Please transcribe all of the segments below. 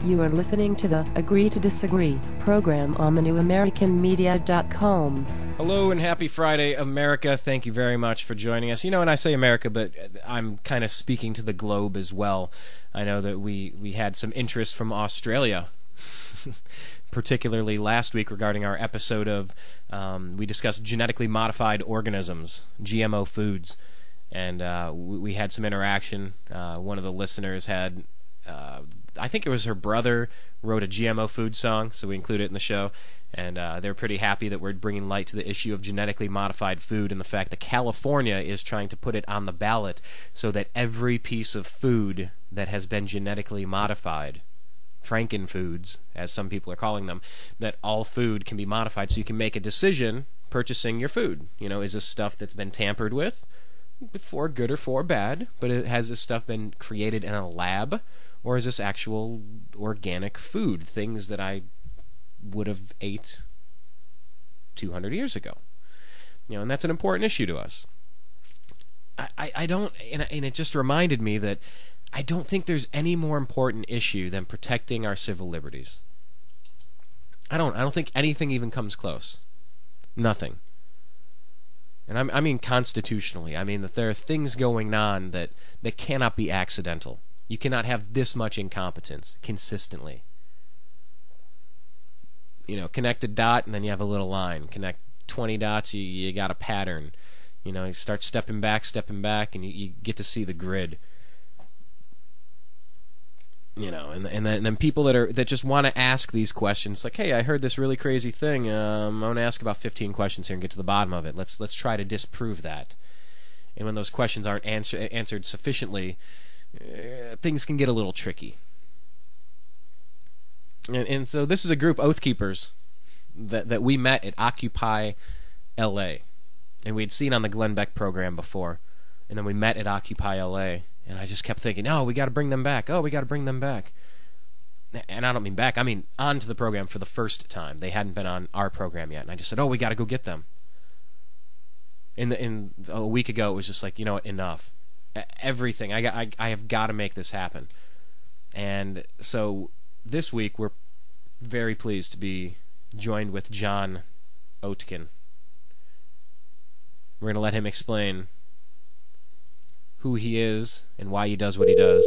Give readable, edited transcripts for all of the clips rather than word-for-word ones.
You are listening to the Agree to Disagree program on thenewamericanmedia.com. Hello and happy Friday, America. Thank you very much for joining us. You know, and I say America, but I'm kind of speaking to the globe as well. I know that we had some interest from Australia, particularly last week regarding our episode of, we discussed genetically modified organisms, GMO foods, and we had some interaction. One of the listeners had, I think it was her brother, wrote a GMO food song, so we included it in the show. And they're pretty happy that we're bringing light to the issue of genetically modified food and the fact that California is trying to put it on the ballot so that every piece of food that has been genetically modified, frankenfoods, as some people are calling them, that all food can be modified so you can make a decision purchasing your food. You know, is this stuff that's been tampered with for good or for bad, but has this stuff been created in a lab, or is this actual organic food, things that I would have ate 200 years ago? You know, and that's an important issue to us. I don't, and it just reminded me that I don't think there's any more important issue than protecting our civil liberties. I don't think anything even comes close. Nothing. And I mean constitutionally. I mean that there are things going on that cannot be accidental. You cannot have this much incompetence consistently. You know, connect a dot and then you have a little line. Connect 20 dots, you got a pattern. You know, you start stepping back, and you get to see the grid. You know, and then people that just want to ask these questions, like, hey, I heard this really crazy thing. I'm going to ask about 15 questions here and get to the bottom of it. Let's try to disprove that. And when those questions aren't answered sufficiently, things can get a little tricky. And so this is a group, Oath Keepers, that we met at Occupy LA. And we had seen on the Glenn Beck program before. And then we met at Occupy LA. And I just kept thinking, oh, we got to bring them back. Oh, we got to bring them back. And I don't mean back. I mean onto the program for the first time. They hadn't been on our program yet. And I just said, oh, we got to go get them. In a week ago, it was just like, you know what, enough. Everything. I have got to make this happen. And so this week, we're very pleased to be joined with John Oetken. We're going to let him explain who he is and why he does what he does.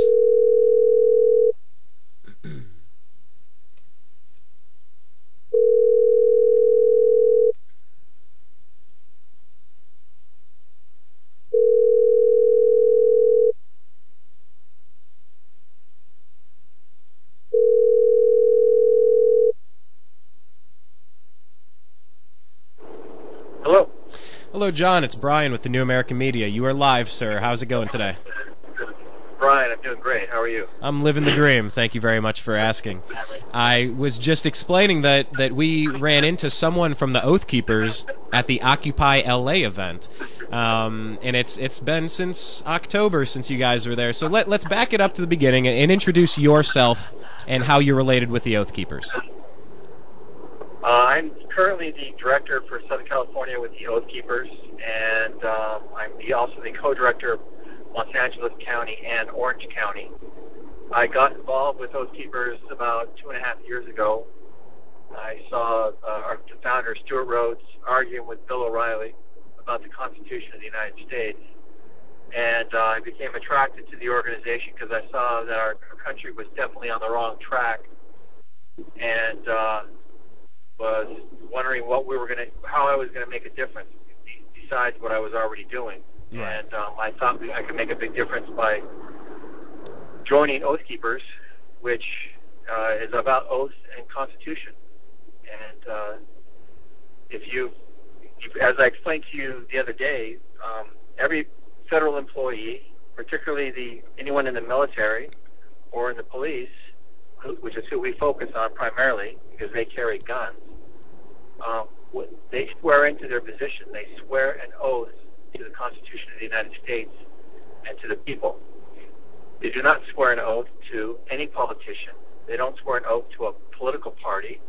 Hello, John. It's Brian with the New American Media. You are live, sir. How's it going today? Brian, I'm doing great. How are you? I'm living the dream. Thank you very much for asking. I was just explaining that we ran into someone from the Oath Keepers at the Occupy LA event. And it's been since October since you guys were there. So let's back it up to the beginning and introduce yourself and how you're related with the Oath Keepers. I'm currently the director for Southern California with the Oath Keepers, and I'm also the co-director of Los Angeles County and Orange County. I got involved with Oath Keepers about 2.5 years ago. I saw our founder, Stuart Rhodes, arguing with Bill O'Reilly about the Constitution of the United States, and I became attracted to the organization because I saw that our country was definitely on the wrong track, and was wondering how I was going to make a difference besides what I was already doing. Right. And I thought I could make a big difference by joining Oath Keepers, which is about oaths and Constitution. And as I explained to you the other day, every federal employee, particularly anyone in the military or in the police, which is who we focus on primarily because they carry guns, they swear into their position. They swear an oath to the Constitution of the United States and to the people. They do not swear an oath to any politician. They don't swear an oath to a political party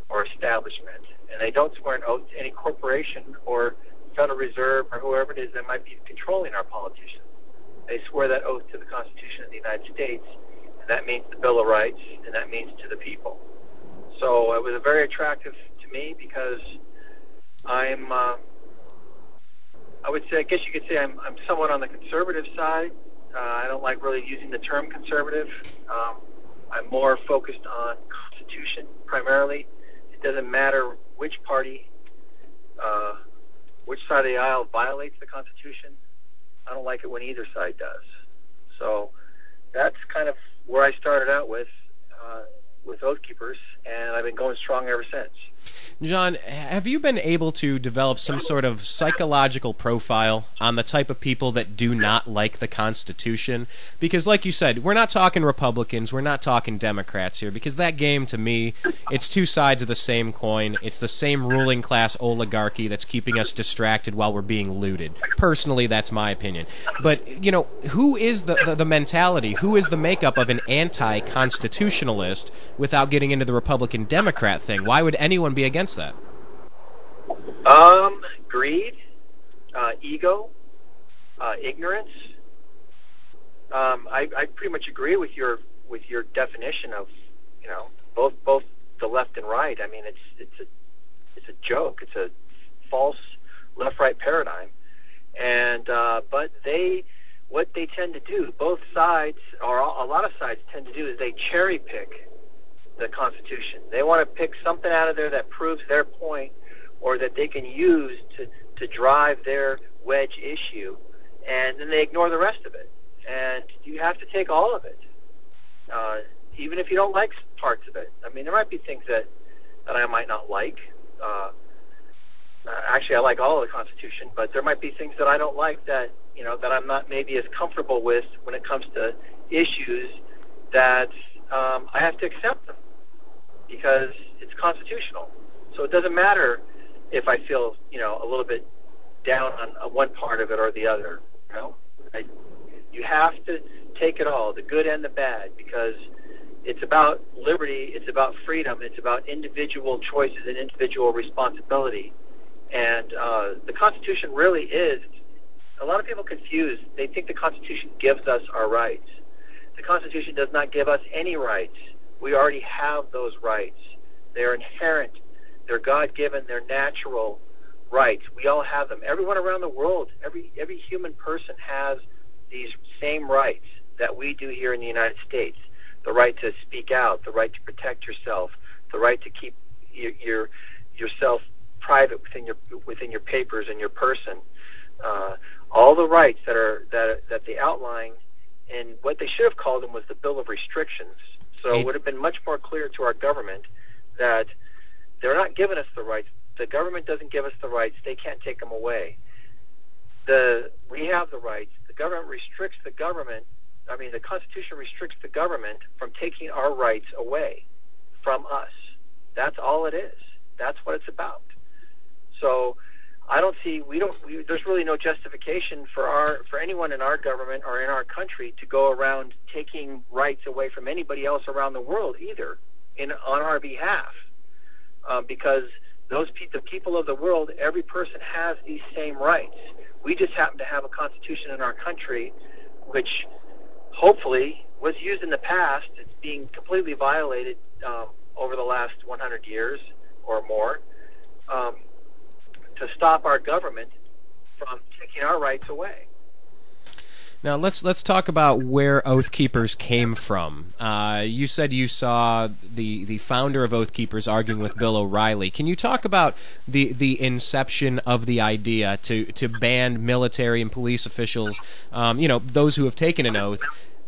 or establishment. And they don't swear an oath to any corporation or Federal Reserve or whoever it is that might be controlling our politicians. They swear that oath to the Constitution of the United States, and that means the Bill of Rights, and that means to the people. So it was very attractive to me because I'm, I would say, I guess you could say I'm somewhat on the conservative side. I don't like really using the term conservative. I'm more focused on Constitution primarily. It doesn't matter which party, which side of the aisle violates the Constitution. I don't like it when either side does. So that's kind of where I started out with Oath Keepers, and I've been going strong ever since. John, have you been able to develop some sort of psychological profile on the type of people that do not like the Constitution? Because like you said, we're not talking Republicans, we're not talking Democrats here, because that game, to me, it's two sides of the same coin. It's the same ruling class oligarchy that's keeping us distracted while we're being looted. Personally, that's my opinion. But, you know, who is the mentality, who is the makeup of an anti-constitutionalist without getting into the Republican-Democrat thing? Why would anyone be against that? Greed, ego, ignorance. I pretty much agree with your definition of, you know, both the left and right. I mean, it's a joke. It's a false left-right paradigm. And but what they tend to do, both sides, or a lot of sides tend to do, is they cherry pick the Constitution. They want to pick something out of there that proves their point, or that they can use to drive their wedge issue, and then they ignore the rest of it. And you have to take all of it, even if you don't like parts of it. I mean, there might be things that I might not like. Actually, I like all of the Constitution, but there might be things that I don't like that, you know, that I'm not maybe as comfortable with when it comes to issues that I have to accept them because it's constitutional. So it doesn't matter if I feel, you know, a little bit down on one part of it or the other. You know, you have to take it all, the good and the bad, because it's about liberty, it's about freedom, it's about individual choices and individual responsibility. And the Constitution really is, a lot of people confuse, they think the Constitution gives us our rights. The Constitution does not give us any rights. We already have those rights. They're inherent, they're God-given, they're natural rights. We all have them. Everyone around the world, every human person has these same rights that we do here in the United States. The right to speak out, the right to protect yourself, the right to keep yourself private within your papers and your person. All the rights that they outline, and what they should have called them was the Bill of Restrictions. So it would have been much more clear to our government that they're not giving us the rights. The government doesn't give us the rights. They can't take them away. We have the rights. The government restricts the government. I mean, the Constitution restricts the government from taking our rights away from us. That's all it is. That's what it's about. So I don't see, there's really no justification for anyone in our government or in our country to go around taking rights away from anybody else around the world either on our behalf. Because the people of the world, every person has these same rights. We just happen to have a constitution in our country which hopefully was used in the past. It's being completely violated over the last 100 years or more to stop our government from taking our rights away. Now let's talk about where Oath Keepers came from. You said you saw the founder of Oath Keepers arguing with Bill O'Reilly. Can you talk about the inception of the idea to ban military and police officials, those who have taken an oath?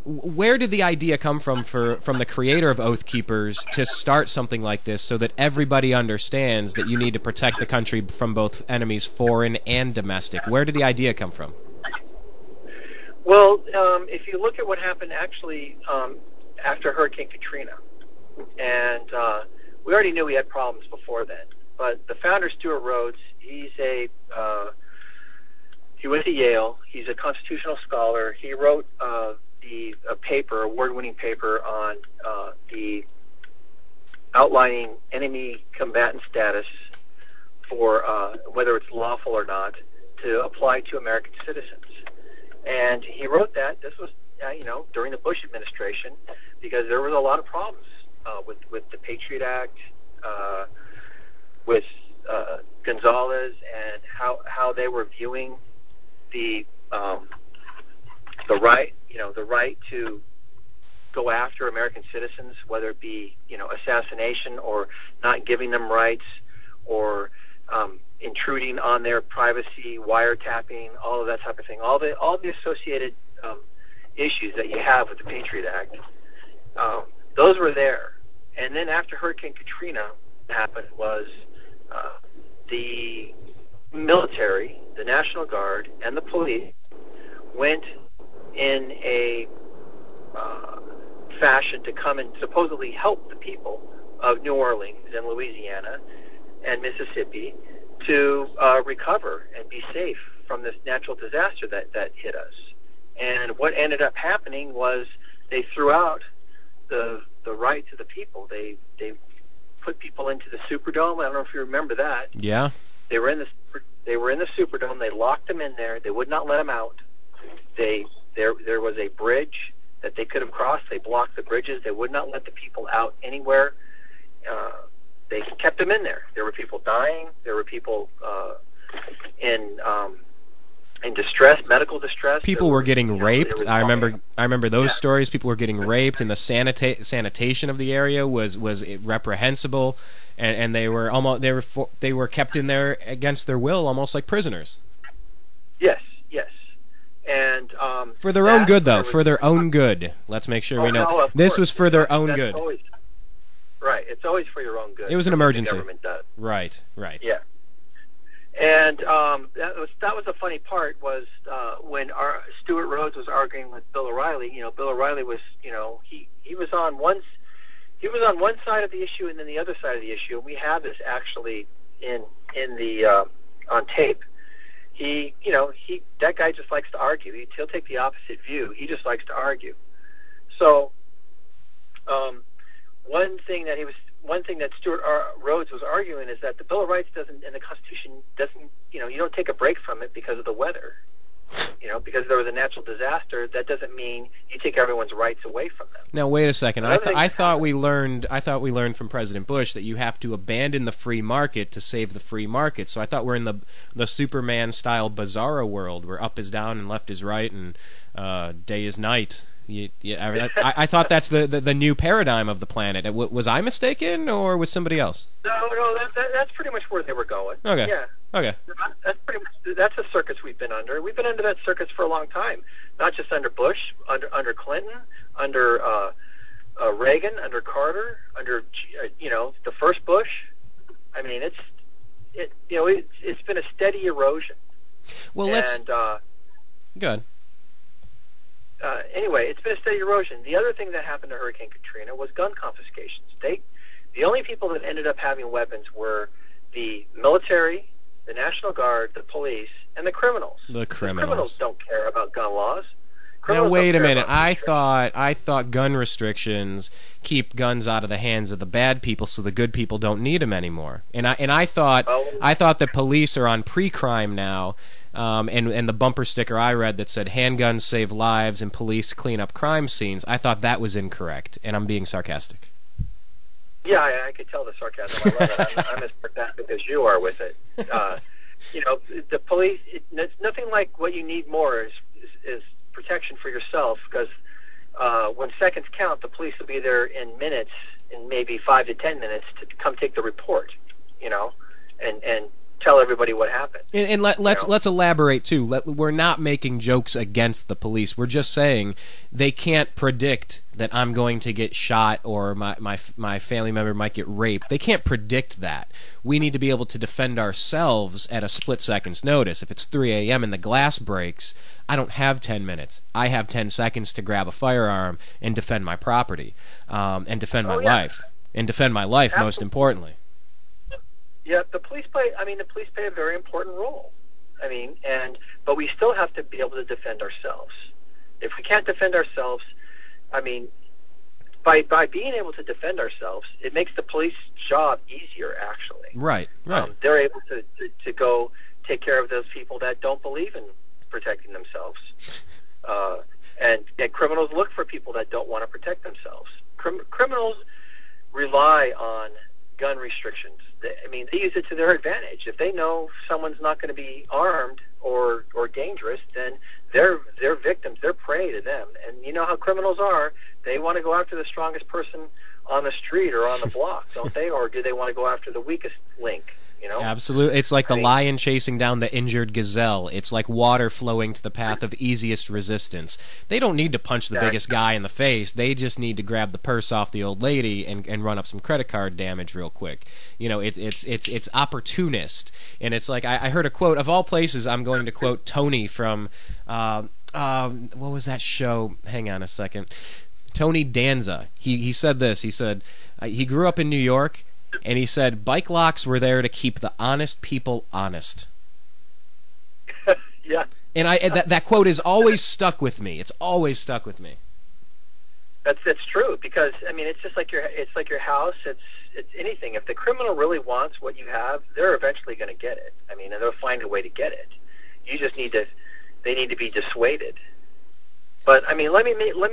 Where did the idea come from the creator of Oath Keepers to start something like this so that everybody understands that you need to protect the country from both enemies, foreign and domestic? Where did the idea come from? Well, if you look at what happened actually after Hurricane Katrina, and we already knew we had problems before then, but the founder, Stuart Rhodes, he went to Yale. He's a constitutional scholar. He wrote a paper, award-winning paper on the outlining enemy combatant status for whether it's lawful or not to apply to American citizens. And he wrote that. This was, during the Bush administration. because there was a lot of problems with the Patriot Act, with Gonzalez, and how they were viewing the right to go after American citizens, whether it be assassination or not giving them rights, or intruding on their privacy, wiretapping, all of that type of thing. All the associated issues that you have with the Patriot Act, those were there. And then after Hurricane Katrina happened, was the military, the National Guard, and the police went in a fashion to come and supposedly help the people of New Orleans and Louisiana and Mississippi to recover and be safe from this natural disaster that hit us. And what ended up happening was they threw out the right to the people. They put people into the Superdome. I don't know if you remember that. Yeah. They were in the Superdome. They locked them in there. They would not let them out. There was a bridge that they could have crossed. They blocked the bridges. They would not let the people out anywhere. They kept them in there. There were people dying. There were people in distress, medical distress. People were getting raped. I remember those stories. People were getting raped, and the sanitation of the area was reprehensible, and they were kept in there against their will, almost like prisoners. Yes. And for their own good, though. For their own good. Let's make sure we know. This was for their own good. Right. It's always for your own good. It was an emergency. The government does. Right. Yeah. And that was the funny part, was when Stuart Rhodes was arguing with Bill O'Reilly. Bill O'Reilly was, he was on one side of the issue and then the other side of the issue. And we have this actually in the on tape. That guy just likes to argue. He'll take the opposite view. He just likes to argue. So, one thing that Stuart Rhodes was arguing is that the Bill of Rights doesn't, and the Constitution doesn't, you don't take a break from it because of the weather. Because there was a natural disaster, that doesn't mean you take everyone's rights away from them. Now wait a second. I thought we learned from President Bush that you have to abandon the free market to save the free market. So I thought we're in the Superman style bizarro world where up is down and left is right and day is night. I thought that's the new paradigm of the planet. Was I mistaken, or was somebody else? No, that's pretty much where they were going. Okay. Yeah. Okay. That's a circus we've been under. We've been under that circus for a long time. Not just under Bush, under Clinton, under Reagan, under Carter, under the first Bush. I mean, it's been a steady erosion. Well, let's. Good. Anyway, it's been a steady erosion. The other thing that happened to Hurricane Katrina was gun confiscations. The only people that ended up having weapons were the military, the National Guard, the police, and the criminals. The criminals don't care about gun laws. Now wait a minute. I thought gun restrictions keep guns out of the hands of the bad people, so the good people don't need them anymore. And I thought that police are on pre-crime now. And the bumper sticker I read that said "handguns save lives and police clean up crime scenes." I thought that was incorrect, and I'm being sarcastic. Yeah, I could tell the sarcasm. I love it. I'm as sarcastic as you are with it. The police. It's nothing like what you need more is protection for yourself, because when seconds count, the police will be there in minutes, in maybe 5 to 10 minutes, to come take the report. And tell everybody what happened. And let's elaborate too. We're not making jokes against the police. We're just saying they can't predict that I'm going to get shot or my family member might get raped. They can't predict that. We need to be able to defend ourselves at a split second's notice. If it's 3 a.m. and the glass breaks, I don't have 10 minutes. I have 10 seconds to grab a firearm and defend my property, and defend my life. And defend my life, Absolutely. Most importantly. Yeah, the police play a very important role. But we still have to be able to defend ourselves. If we can't defend ourselves, by being able to defend ourselves, it makes the police job easier, actually. Right. They're able to go take care of those people that don't believe in protecting themselves. And criminals look for people that don't want to protect themselves. Criminals rely on gun restrictions. They use it to their advantage. If they know someone's not going to be armed or dangerous, then they're victims. They're prey to them. And you know how criminals are. They want to go after the strongest person on the street or on the block, don't they? Or do they want to go after the weakest link? You know? Absolutely. It's like the lion chasing down the injured gazelle. It's like water flowing to the path of easiest resistance. They don't need to punch the biggest guy in the face. They just need to grab the purse off the old lady and run up some credit card damage real quick. You know, it's opportunist. And it's like, I heard a quote, of all places, I'm going to quote Tony from, what was that show? Hang on a second. Tony Danza. He said this. He said, he grew up in New York, and he said, bike locks were there to keep the honest people honest. Yeah. And that quote is always stuck with me. It's always stuck with me. That's true, because it's just like your house. It's anything. If the criminal really wants what you have, they're eventually going to get it. And they'll find a way to get it. You just need to. They need to be dissuaded. But let me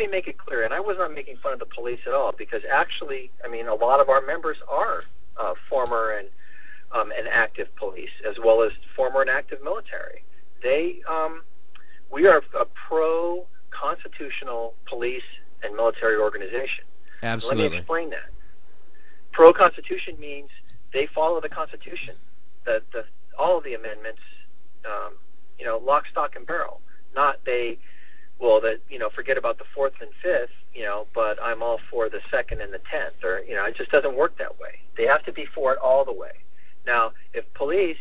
make it clear, and I was not making fun of the police at all, because actually, a lot of our members are former and active police, as well as former and active military. We are a pro-constitutional police and military organization. Absolutely. Let me explain that. Pro-constitution means they follow the Constitution, all of the amendments, lock, stock, and barrel. Not they. Well, forget about the 4th and 5th, but I'm all for the 2nd and the 10th, or, it just doesn't work that way. They have to be for it all the way. Now, if police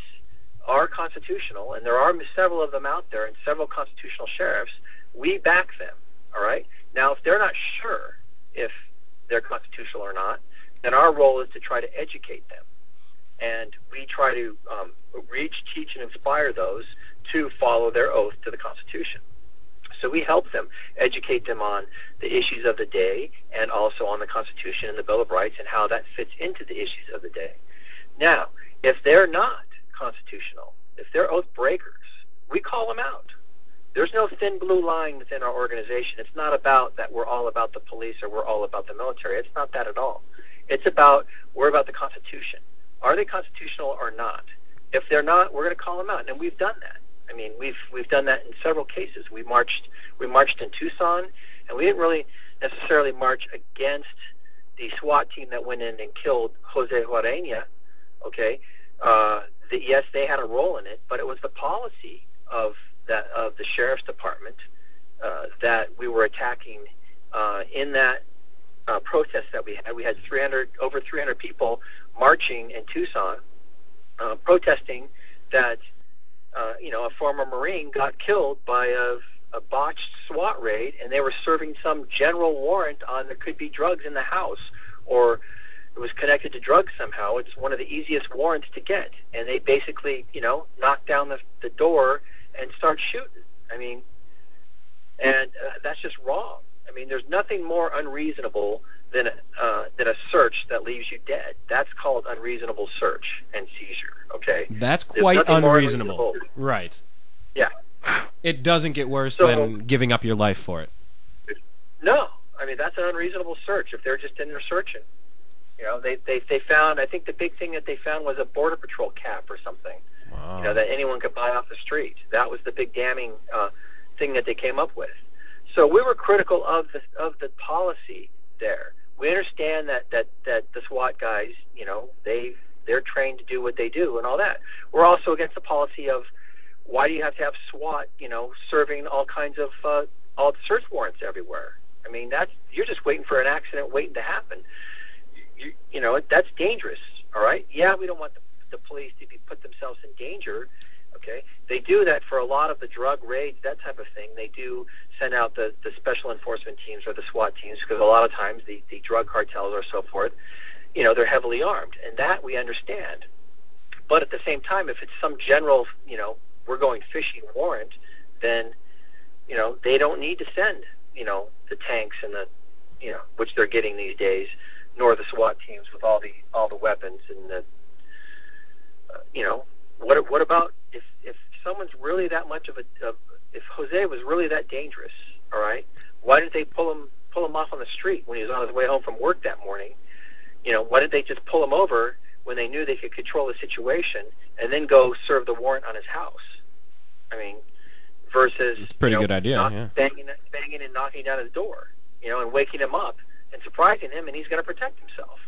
are constitutional, and there are several of them out there, and several constitutional sheriffs, we back them, all right? Now, if they're not sure if they're constitutional or not, then our role is to try to educate them. And we try to reach, teach, and inspire those to follow their oath to the Constitution. So we help them, educate them on the issues of the day, and also on the Constitution and the Bill of Rights and how that fits into the issues of the day. Now, if they're not constitutional, if they're oath breakers, we call them out. There's no thin blue line within our organization. It's not about that we're all about the police or we're all about the military. It's not that at all. It's about, we're about the Constitution. Are they constitutional or not? If they're not, we're going to call them out, and we've done that. We've done that in several cases. We marched in Tucson, and we didn't really necessarily march against the SWAT team that went in and killed Jose Juarena. Okay, yes, they had a role in it, but it was the policy of the sheriff's department that we were attacking in that protest that we had. We had over 300 people marching in Tucson, protesting that. A former Marine got killed by a botched SWAT raid, and they were serving some general warrant on there could be drugs in the house, or it was connected to drugs somehow. It's one of the easiest warrants to get, and they basically, knock down the door and start shooting. That's just wrong. There's nothing more unreasonable than a search that leaves you dead. That's called unreasonable search and seizure. Okay, that's quite unreasonable. Right. Yeah. It doesn't get worse than giving up your life for it. No, that's an unreasonable search. If they're just in there searching, they found. I think the big thing that they found was a Border Patrol cap or something. Wow. That anyone could buy off the street. That was the big damning thing that they came up with. So we were critical of the policy there. We understand that the SWAT guys, they're trained to do what they do and all that. We're also against the policy of why do you have to have SWAT, serving all kinds of all search warrants everywhere. You're just waiting for an accident waiting to happen. That's dangerous. All right. Yeah, we don't want the police to put themselves in danger. Okay. They do that for a lot of the drug raids, that type of thing. They do send out the special enforcement teams or the SWAT teams, because a lot of times the drug cartels or so forth, they're heavily armed, and that we understand. But at the same time, if it's some general, we're going fishing warrant, then, they don't need to send, the tanks and the, which they're getting these days, nor the SWAT teams with all the weapons and the, what about if someone's really that much if Jose was really that dangerous, All right. Why did they pull him off on the street when he was on his way home from work that morning? You know, why did they just pull him over when they knew they could control the situation and then go serve the warrant on his house? I mean, versus pretty good idea, banging and knocking down his door, and waking him up and surprising him, and he's going to protect himself.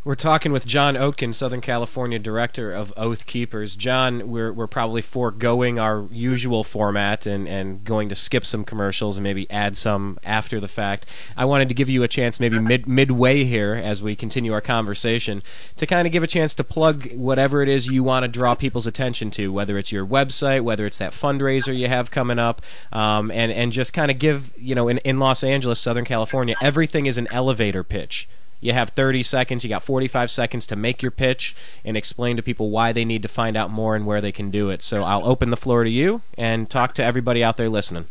We're talking with John Oetken, Southern California Director of Oath Keepers. John, we're probably foregoing our usual format and going to skip some commercials and maybe add some after the fact. I wanted to give you a chance maybe midway here as we continue our conversation to kind of give a chance to plug whatever it is you want to draw people's attention to, whether it's your website, whether it's that fundraiser you have coming up, and just kind of give, in Los Angeles, Southern California, everything is an elevator pitch. You have 30 seconds, you got 45 seconds to make your pitch and explain to people why they need to find out more and where they can do it. So I'll open the floor to you and talk to everybody out there listening.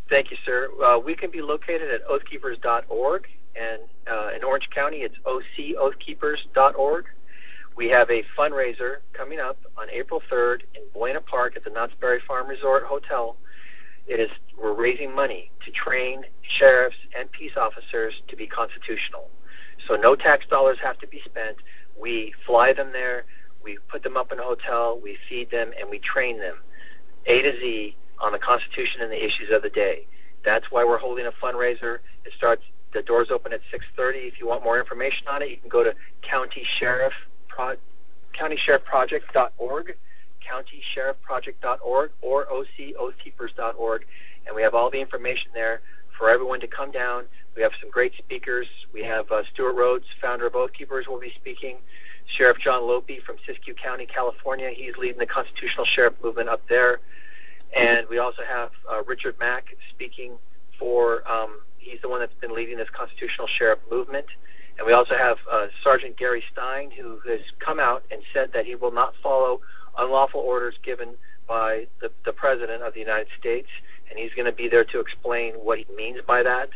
Thank you, sir. We can be located at oathkeepers.org, and in Orange County, it's ocoathkeepers.org. We have a fundraiser coming up on April 3rd in Buena Park at the Knott's Berry Farm Resort Hotel. We're raising money to train sheriffs and peace officers to be constitutional. So no tax dollars have to be spent. We fly them there, we put them up in a hotel, we feed them, and we train them A to Z on the Constitution and the issues of the day. That's why we're holding a fundraiser. The doors open at 6:30. If you want more information on it, you can go to countysheriffproject.org, countysheriffproject.org, or ocoathkeepers.org, and we have all the information there for everyone to come down. We have some great speakers. We have Stuart Rhodes, founder of Oath Keepers, will be speaking. Sheriff John Lopi from Siskiyou County, California. He's leading the constitutional sheriff movement up there. And we also have Richard Mack speaking he's the one that's been leading this constitutional sheriff movement. And we also have Sergeant Gary Stein, who has come out and said that he will not follow unlawful orders given by the President of the United States, and he's going to be there to explain what he means by that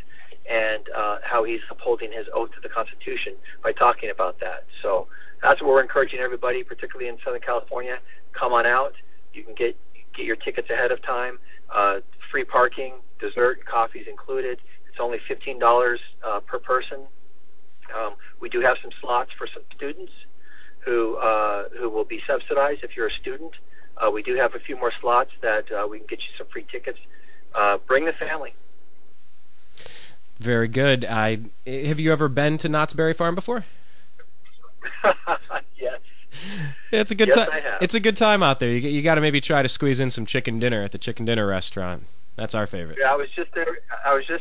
and how he's upholding his oath to the Constitution by talking about that. So that's what we're encouraging everybody, particularly in Southern California. Come on out. You can get your tickets ahead of time. Free parking, dessert, and coffees included. It's only $15 per person. We do have some slots for some students who will be subsidized if you're a student. We do have a few more slots that we can get you some free tickets. Bring the family. Very good. Have you ever been to Knott's Berry Farm before? Yes. It's a good time. I have. It's a good time out there. You got to maybe try to squeeze in some chicken dinner at the chicken dinner restaurant. That's our favorite. Yeah, I was just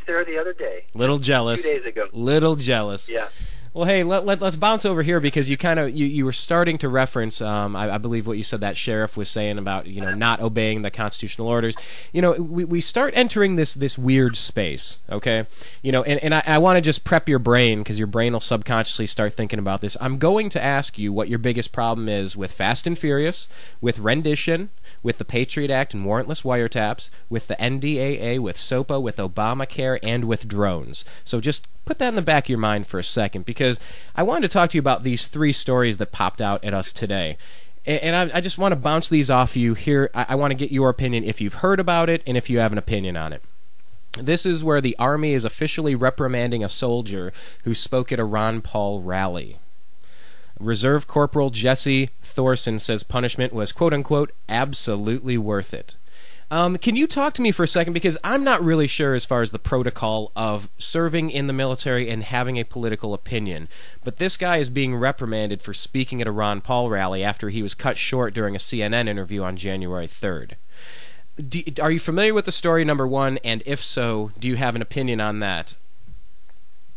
there the other day. Little jealous. 2 days ago. Little jealous. Yeah. Well, hey, let's bounce over here because you were starting to reference, I believe what you said that sheriff was saying about not obeying the constitutional orders. We start entering this weird space, okay? And I want to just prep your brain because your brain will subconsciously start thinking about this. I'm going to ask you what your biggest problem is with Fast and Furious, with Rendition, with the Patriot Act and warrantless wiretaps, with the NDAA, with SOPA, with Obamacare, and with drones. So just put that in the back of your mind for a second because I wanted to talk to you about these three stories that popped out at us today. And I just want to bounce these off you here. I want to get your opinion if you've heard about it and if you have an opinion on it. This is where the Army is officially reprimanding a soldier who spoke at a Ron Paul rally. Reserve Corporal Jesse Thorson says punishment was, quote-unquote, absolutely worth it. Can you talk to me for a second? Because I'm not really sure as far as the protocol of serving in the military and having a political opinion. But this guy is being reprimanded for speaking at a Ron Paul rally after he was cut short during a CNN interview on January 3rd. Are you familiar with the story, number one? And if so, do you have an opinion on that?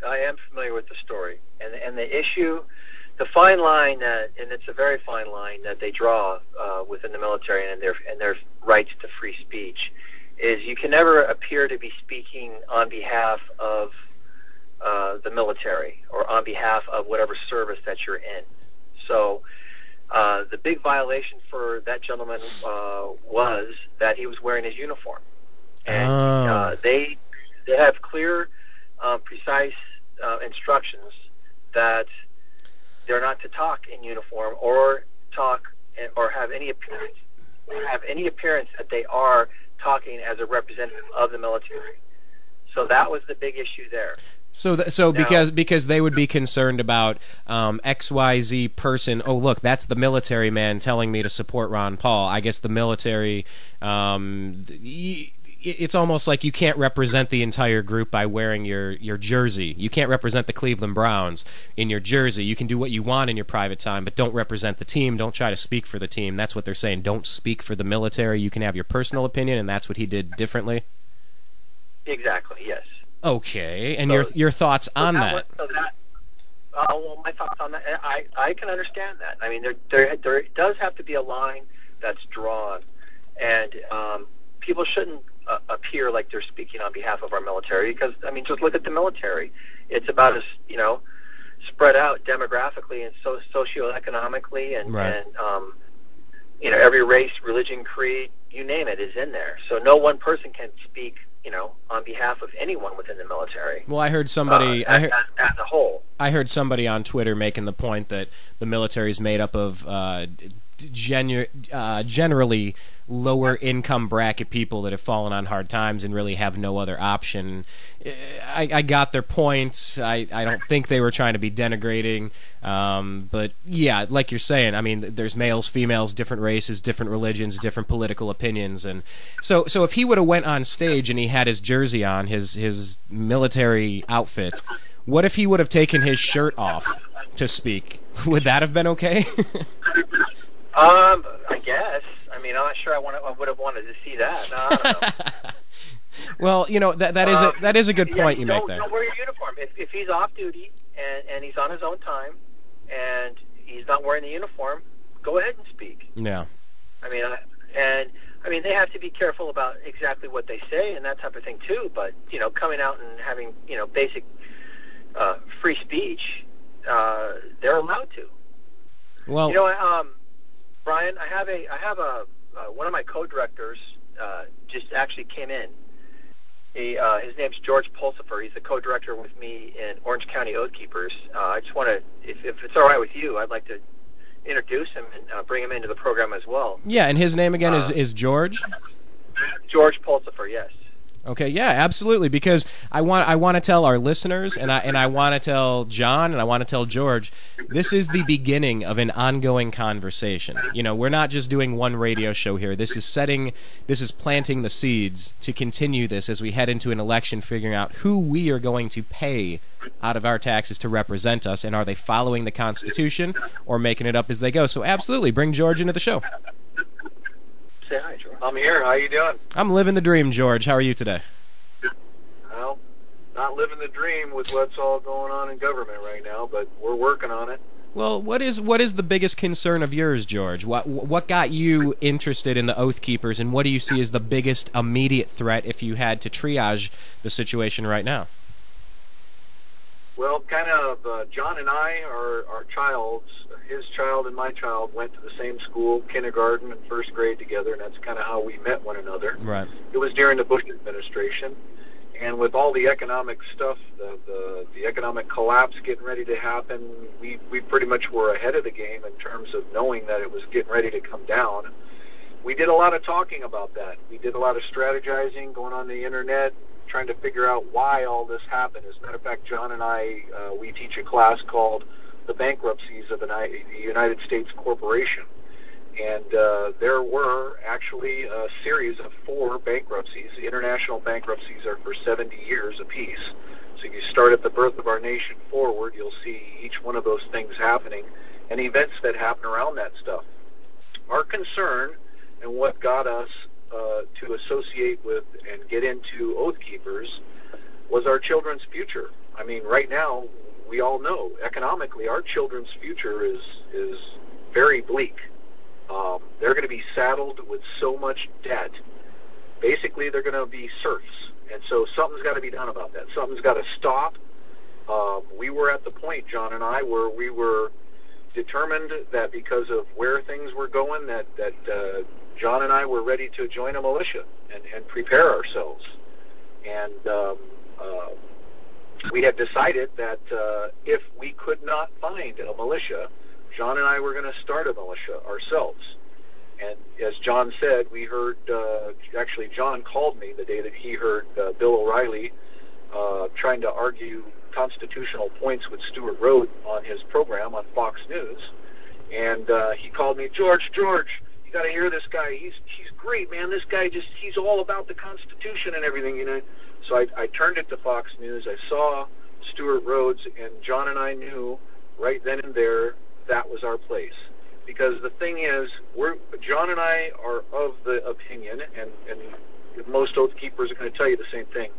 I am familiar with the story. And the issue... The fine line, and it's a very fine line that they draw within the military and their rights to free speech, is you can never appear to be speaking on behalf of the military or on behalf of whatever service that you're in. So the big violation for that gentleman was that he was wearing his uniform, and they have clear, precise instructions that they're not to talk in uniform or talk or have any appearance that they are talking as a representative of the military. So that was the big issue there. So because they would be concerned about XYZ person. Oh, look, that's the military man telling me to support Ron Paul. I guess the military. It's almost like you can't represent the entire group by wearing your jersey. You can't represent the Cleveland Browns in your jersey. You can do what you want in your private time, but don't represent the team. Don't try to speak for the team. That's what they're saying. Don't speak for the military. You can have your personal opinion, and that's what he did differently. Exactly. Yes. Okay, and so, your thoughts on that? Well, my thoughts on that, I can understand that. I mean, there does have to be a line that's drawn, and people shouldn't appear like they're speaking on behalf of our military, because, I mean, just look at the military. It's about as, spread out demographically and socioeconomically, and, right. and every race, religion, creed, you name it, is in there. So no one person can speak on behalf of anyone within the military. Well, I heard somebody as a whole. I heard somebody on Twitter making the point that the military is made up of generally lower income bracket people that have fallen on hard times and really have no other option. I got their points. I don't think they were trying to be denigrating, but yeah, like you're saying, I mean, there's males, females, different races, different religions, different political opinions, and so if he would have went on stage and he had his jersey on, his military outfit, what if he would have taken his shirt off to speak? Would that have been okay? I guess. I mean, I'm not sure I would have wanted to see that. No, I don't know. Well, that is a good point you make there. Don't wear your uniform. If he's off duty and he's on his own time and he's not wearing the uniform, go ahead and speak. Yeah. I mean, they have to be careful about exactly what they say and that type of thing too. But coming out and having basic free speech, they're allowed to. Well, Brian, I have a one of my co-directors just actually came in. His name's George Pulsifer. He's the co-director with me in Orange County Oathkeepers. I just want to, if it's all right with you, I'd like to introduce him and bring him into the program as well. Yeah, and his name again is George? George Pulsifer, yes. Okay, yeah, absolutely, because I want to tell our listeners, and I want to tell John, and I want to tell George, this is the beginning of an ongoing conversation. We're not just doing one radio show here. This is planting the seeds to continue this as we head into an election, figuring out who we are going to pay out of our taxes to represent us, and are they following the Constitution or making it up as they go. So absolutely, bring George into the show. Say hi, George. I'm here. How you doing? I'm living the dream, George. How are you today? Well, not living the dream with what's all going on in government right now, but we're working on it. Well, what is the biggest concern of yours, George? What got you interested in the Oath Keepers, and what do you see as the biggest immediate threat if you had to triage the situation right now? Well, kind of, John and I, our childs, his child and my child, went to the same school, kindergarten and first grade together, and that's kind of how we met one another. Right. It was during the Bush administration, and with all the economic stuff, the economic collapse getting ready to happen, we pretty much were ahead of the game in terms of knowing that it was getting ready to come down. We did a lot of talking about that. We did a lot of strategizing, going on the internet, trying to figure out why all this happened. As a matter of fact, John and I, we teach a class called The Bankruptcies of the United States Corporation. And there were actually a series of 4 bankruptcies. The international bankruptcies are for 70 years apiece. So if you start at the birth of our nation forward, you'll see each one of those things happening and events that happen around that stuff. Our concern and what got us to associate with and get into Oath Keepers was our children's future. I mean, right now, we all know, economically, our children's future is very bleak. They're going to be saddled with so much debt. Basically, they're going to be serfs. And so something's got to be done about that. Something's got to stop. We were at the point, John and I, where we were determined that because of where things were going, that John and I were ready to join a militia and prepare ourselves. And we had decided that if we could not find a militia, John and I were going to start a militia ourselves. And as John said, we heard, actually John called me the day that he heard Bill O'Reilly trying to argue constitutional points with Stuart Rhodes on his program on Fox News. And he called me, George, you got to hear this guy. He's great, man. This guy he's all about the Constitution and everything, you know. So I turned it to Fox News. I saw Stuart Rhodes, and John and I knew right then and there that was our place. Because the thing is, John and I are of the opinion, and most oath keepers are going to tell you the same thing,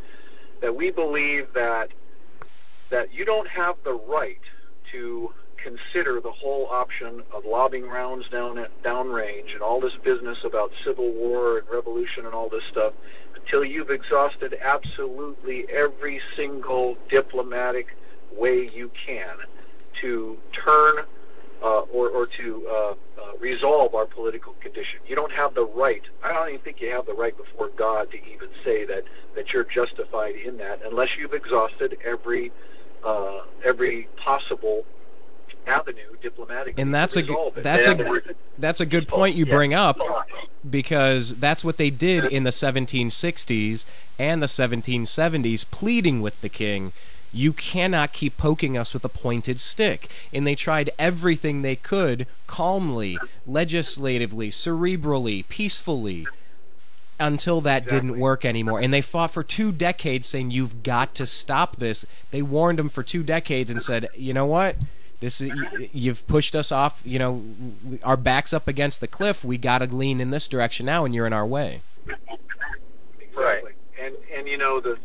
that we believe that you don't have the right to consider the whole option of lobbing rounds downrange and all this business about civil war and revolution and all this stuff until you've exhausted absolutely every single diplomatic way you can to turn or to resolve our political condition. You don't have the right. I don't even think you have the right before God to even say that you're justified in that unless you've exhausted every possible avenue diplomatically. And that's a good point you bring up, because that's what they did in the 1760s and the 1770s, pleading with the king. You cannot keep poking us with a pointed stick. And they tried everything they could, calmly, legislatively, cerebrally, peacefully, until that didn't work anymore. And they fought for 2 decades saying, you've got to stop this. They warned them for 2 decades and said, you know what? You've pushed us off, you know, our back's up against the cliff. We got to lean in this direction now, and you're in our way. Right. And you know, the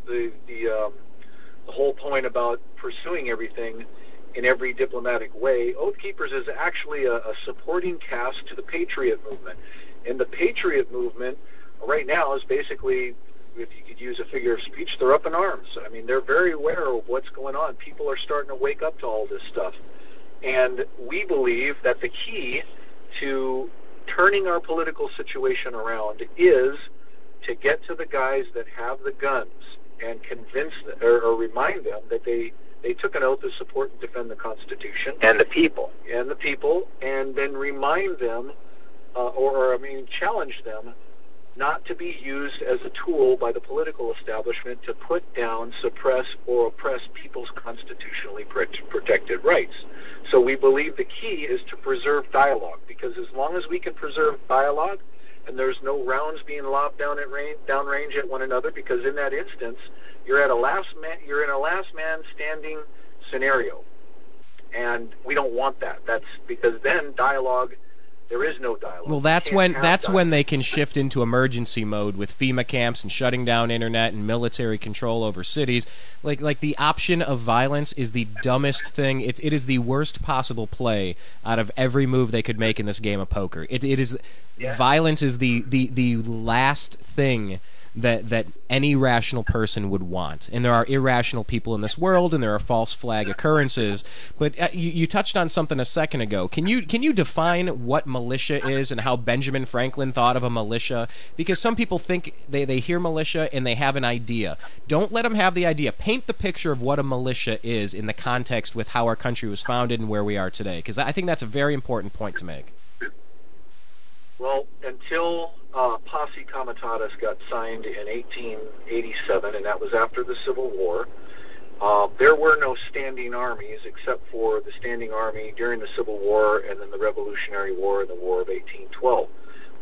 whole point about pursuing everything in every diplomatic way, Oath Keepers is actually a supporting cast to the Patriot movement. And the Patriot movement right now is basically, if you could use a figure of speech, they're up in arms. I mean, they're very aware of what's going on. People are starting to wake up to all this stuff. And we believe that the key to turning our political situation around is to get to the guys that have the guns and convince them, or remind them that they took an oath to support and defend the Constitution. And the people. And then remind them, challenge them not to be used as a tool by the political establishment to put down, suppress, or oppress people's constitutionally protected rights. So we believe the key is to preserve dialogue, because as long as we can preserve dialogue and there's no rounds being lobbed downrange at one another, because in that instance you're in a last man standing scenario, and we don't want that. That's because then there is no dialogue. Well, that's when they can shift into emergency mode with FEMA camps and shutting down internet and military control over cities. Like the option of violence is the dumbest thing. It is the worst possible play out of every move they could make in this game of poker. Violence is the last thing that any rational person would want. And there are irrational people in this world, and there are false flag occurrences. But you touched on something a second ago. Can you define what militia is and how Benjamin Franklin thought of a militia? Because some people think they hear militia and they have an idea. Don't let them have the idea. Paint the picture of what a militia is in the context with how our country was founded and where we are today, because I think that's a very important point to make. Well, until Posse Comitatus got signed in 1887, and that was after the Civil War, there were no standing armies except for the standing army during the Civil War and then the Revolutionary War and the War of 1812.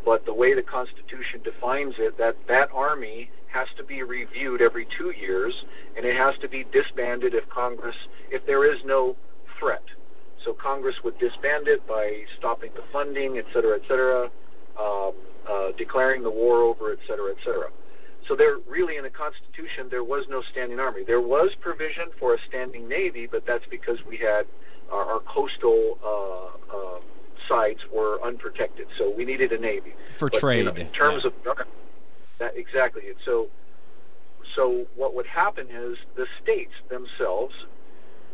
But the way the Constitution defines it, that army has to be reviewed every 2 years, and it has to be disbanded if there is no threat. So Congress would disband it by stopping the funding, et cetera, declaring the war over, et cetera, et cetera. So there really, in the Constitution, there was no standing army. There was provision for a standing navy, but that's because we had our coastal sides were unprotected, so we needed a navy for trade. In terms of that, exactly. So what would happen is the states themselves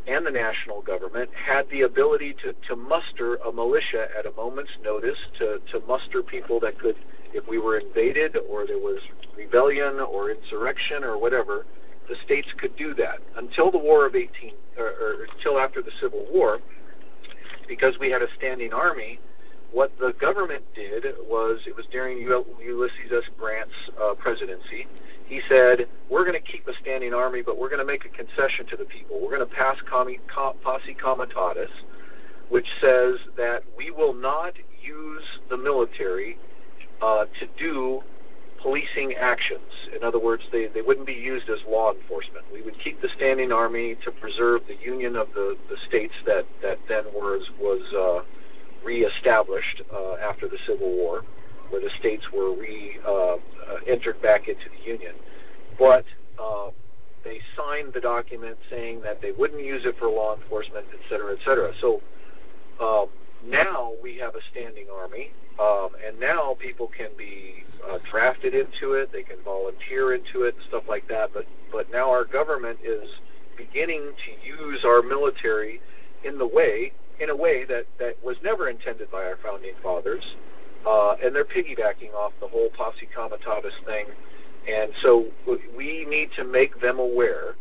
and the national government had the ability to muster a militia at a moment's notice, to muster people that could, if we were invaded or there was rebellion or insurrection or whatever, the states could do that. Until the War of or until after the Civil War, because we had a standing army, What the government did was, it was during Ulysses S. Grant's presidency, he said, we're going to keep a standing army, but we're going to make a concession to the people. We're going to pass posse comitatus, which says that we will not use the military to do policing actions. In other words, they wouldn't be used as law enforcement. We would keep the standing army to preserve the union of the states that then was reestablished after the Civil War, where the states were entered back into the Union. But they signed the document saying that they wouldn't use it for law enforcement, et cetera, et cetera. So now we have a standing army, and now people can be drafted into it, they can volunteer into it, stuff like that. But now our government is beginning to use our military in a way that was never intended by our founding fathers, and they're piggybacking off the whole posse comitatus thing. And so we need to make them aware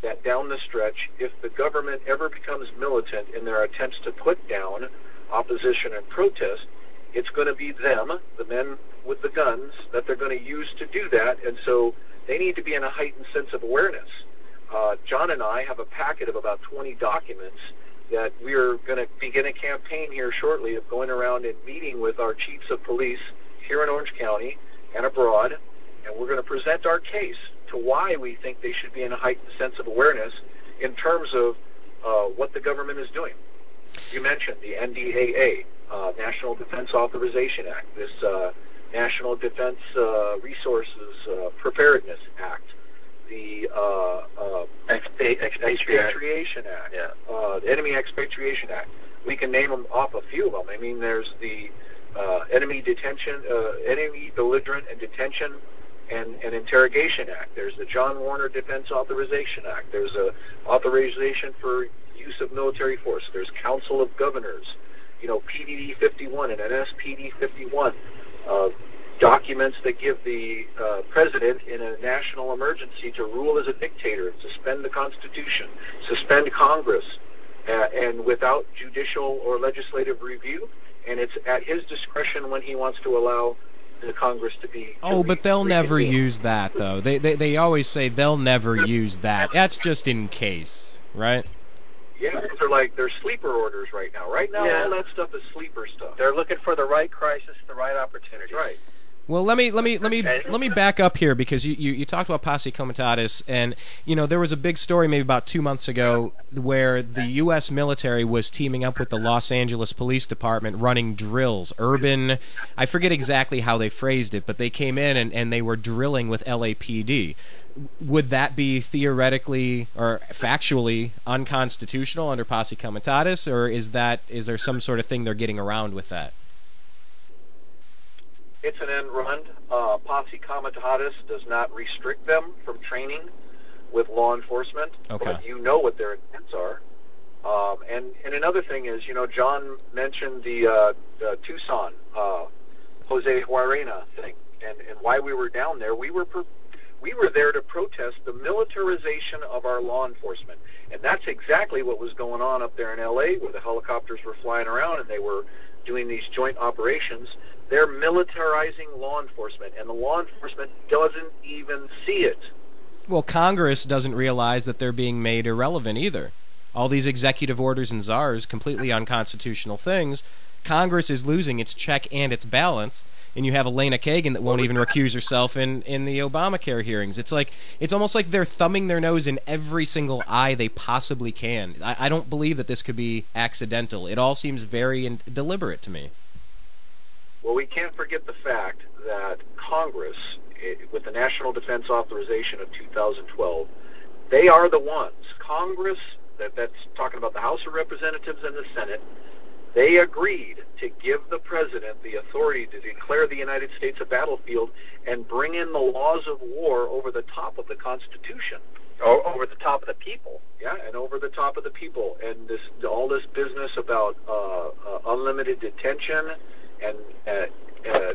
that down the stretch, if the government ever becomes militant in their attempts to put down opposition and protest, it's going to be them, the men with the guns, that they're going to use to do that. And so they need to be in a heightened sense of awareness. John and I have a packet of about 20 documents that we're going to begin a campaign here shortly of going around and meeting with our chiefs of police here in Orange County and abroad, and we're going to present our case to why we think they should be in a heightened sense of awareness in terms of what the government is doing. You mentioned the NDAA, National Defense Authorization Act, this National Defense Resources Preparedness Act, the Expatriation Act, the Enemy Expatriation Act. We can name them off a few of them. I mean, there's the Enemy Belligerent and Detention and Interrogation Act. There's the John Warner Defense Authorization Act. There's a authorization for use of military force. There's Council of Governors, PDD 51 and NSPD 51, documents that give the president in a national emergency to rule as a dictator, suspend the Constitution, suspend Congress, and without judicial or legislative review, and it's at his discretion when he wants to allow the Congress to be... but they'll never use that, though. They always say they'll never use that. That's just in case, right? Yeah, they're sleeper orders right now. Right now, all that stuff is sleeper stuff. They're looking for the right crisis, the right opportunity. Right. Well, let me back up here, because you talked about posse comitatus, and there was a big story maybe about 2 months ago where the U.S. military was teaming up with the Los Angeles Police Department running drills, urban. I forget exactly how they phrased it, but they came in and they were drilling with LAPD. Would that be theoretically or factually unconstitutional under posse comitatus, or is there some sort of thing they're getting around with that? It's an end run. Posse comitatus does not restrict them from training with law enforcement. Okay. But you know what their intents are. And another thing is, John mentioned the Tucson Jose Huarena thing, and why we were down there. We were there to protest the militarization of our law enforcement, and that's exactly what was going on up there in L.A., where the helicopters were flying around and they were doing these joint operations. They're militarizing law enforcement, and the law enforcement doesn't even see it. Well, Congress doesn't realize that they're being made irrelevant either. All these executive orders and czars, completely unconstitutional things. Congress is losing its check and its balance, and you have Elena Kagan that won't even recuse herself in the Obamacare hearings. It's almost like they're thumbing their nose in every single eye they possibly can. I don't believe that this could be accidental. It all seems very deliberate to me. Well, we can't forget the fact that Congress, with the National Defense Authorization of 2012, they are the ones. Congress, that's talking about the House of Representatives and the Senate, they agreed to give the president the authority to declare the United States a battlefield and bring in the laws of war over the top of the Constitution. Over the top of the people. Yeah, and over the top of the people. And all this business about unlimited detention and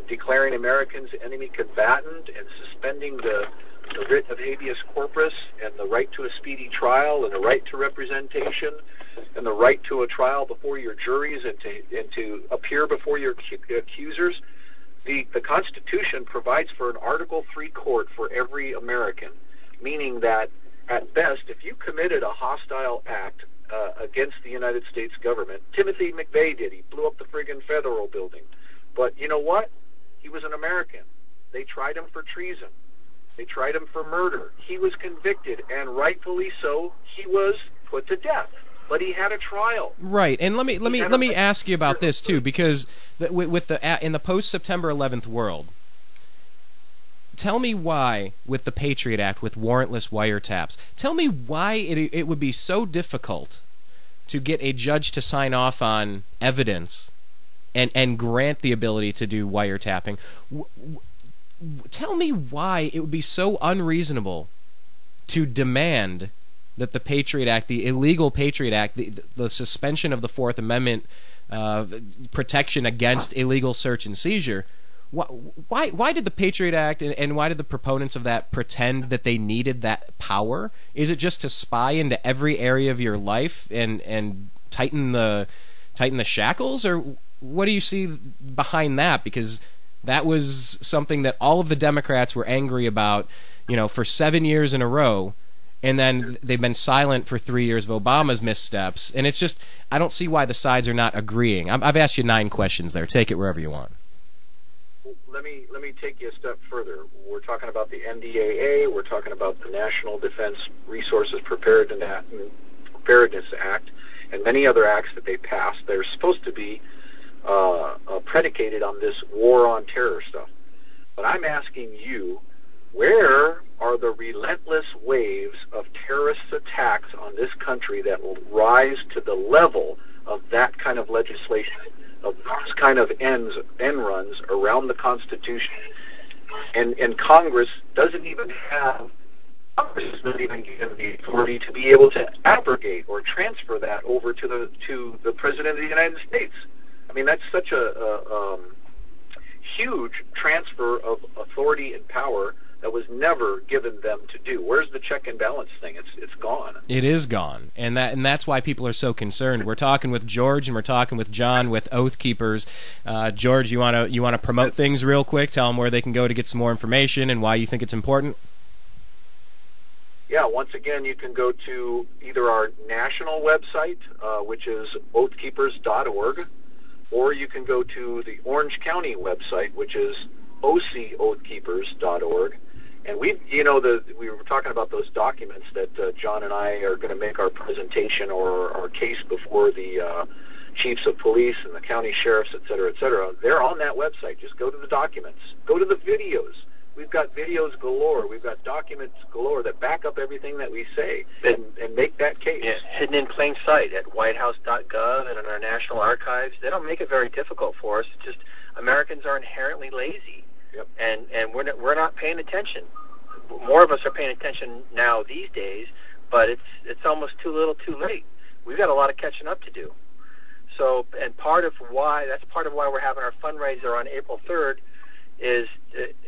declaring Americans enemy combatant and suspending the the writ of habeas corpus and the right to a speedy trial and the right to representation and the right to a trial before your juries and to appear before your accusers. The Constitution provides for an Article III court for every American, meaning that at best, if you committed a hostile act against the United States government, Timothy McVeigh did. He blew up the friggin' Federal Building. But you know what? He was an American. They tried him for treason. They tried him for murder. He was convicted, and rightfully so, he was put to death. But he had a trial. Right, and let me ask you about this too, because in the post-September 11th world, tell me why with the Patriot Act, with warrantless wiretaps, tell me why it would be so difficult to get a judge to sign off on evidence and grant the ability to do wiretapping. Tell me why it would be so unreasonable to demand that the Patriot Act, the illegal Patriot Act, the suspension of the Fourth Amendment protection against illegal search and seizure. Why did the Patriot Act and why did the proponents of that pretend that they needed that power? Is it just to spy into every area of your life and tighten the shackles, or what do you see behind that? Because that was something that all of the Democrats were angry about, for 7 years in a row. And then they've been silent for 3 years of Obama's missteps. And it's just, I don't see why the sides are not agreeing. I've asked you 9 questions there. Take it wherever you want. Let me take you a step further. We're talking about the NDAA. We're talking about the National Defense Resources Preparedness Act and many other acts that they passed. They're supposed to be predicated on this war on terror stuff. But I'm asking you, where are the relentless waves of terrorist attacks on this country that will rise to the level of that kind of legislation, of those kind of end runs around the Constitution? And Congress doesn't even have the authority to be able to abrogate or transfer that over to the President of the United States. I mean, that's such a huge transfer of authority and power that was never given them to do. Where's the check and balance thing? It's gone. It is gone, and that's why people are so concerned. We're talking with George and we're talking with John with Oath Keepers. George, you want to promote things real quick? Tell them where they can go to get some more information and why you think it's important. Yeah, once again, you can go to either our national website, which is oathkeepers.org, or you can go to the Orange County website, which is ocoathkeepers.org. And we were talking about those documents that John and I are going to make our presentation or our case before the chiefs of police and the county sheriffs, et cetera, et cetera. They're on that website. Just go to the documents. Go to the videos. We've got videos galore. We've got documents galore that back up everything that we say and make that case. Yeah, hidden in plain sight at whitehouse.gov and in our national archives. They don't make it very difficult for us. It's just Americans are inherently lazy. Yep. And we're not paying attention. More of us are paying attention now these days, but it's almost too little, too late. We've got a lot of catching up to do. So, and part of why we're having our fundraiser on April 3rd is,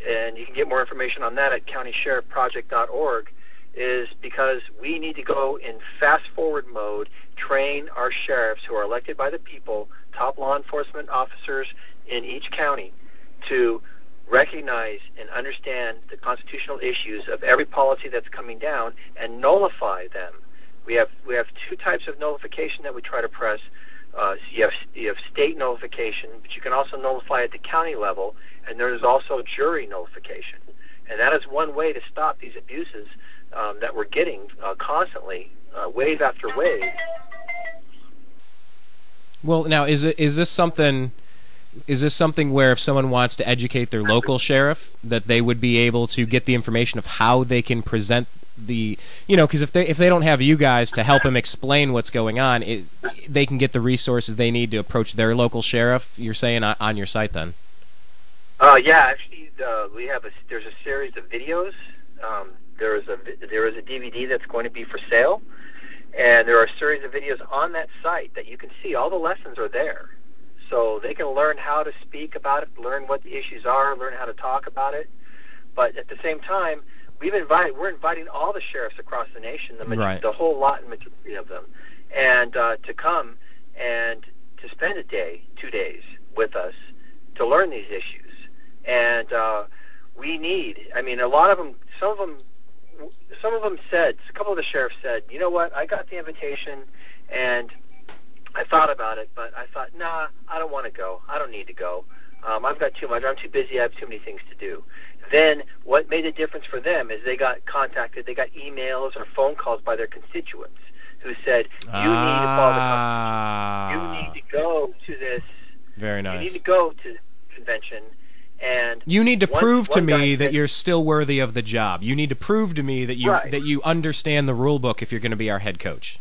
and you can get more information on that at countysheriffproject.org, is because we need to go in fast-forward mode, train our sheriffs who are elected by the people, top law enforcement officers in each county, to recognize and understand the constitutional issues of every policy that's coming down and nullify them. We have 2 types of nullification that we try to press. So you have state nullification, but you can also nullify at the county level, and there's also jury nullification. And that is one way to stop these abuses that we're getting constantly, wave after wave. Well, now, is this something where if someone wants to educate their local sheriff, that they would be able to get the information of how they can present the, because if they don't have you guys to help them explain what's going on, they can get the resources they need to approach their local sheriff, you're saying, on your site then? Yeah, actually, there's a series of videos. There is a DVD that's going to be for sale, and there are a series of videos on that site that you can see. All the lessons are there. So they can learn how to speak about it, learn what the issues are, learn how to talk about it. But at the same time, we're inviting all the sheriffs across the nation, the whole lot and majority of them, and to come and to spend a day, 2 days with us to learn these issues. And we need, I mean, a lot of them, some of them said, a couple of the sheriffs said, you know what, I got the invitation and I thought about it, but I thought, nah, I don't want to go. I don't need to go. I've got too much. I'm too busy. I have too many things to do. Then what made the difference for them is they got contacted, they got emails or phone calls by their constituents who said, you need to follow the Constitution. You need to go to this. Very nice. You need to go to the convention. And you need to prove to me that you're still worthy of the job. You need to prove to me that you understand the rule book if you're going to be our head coach.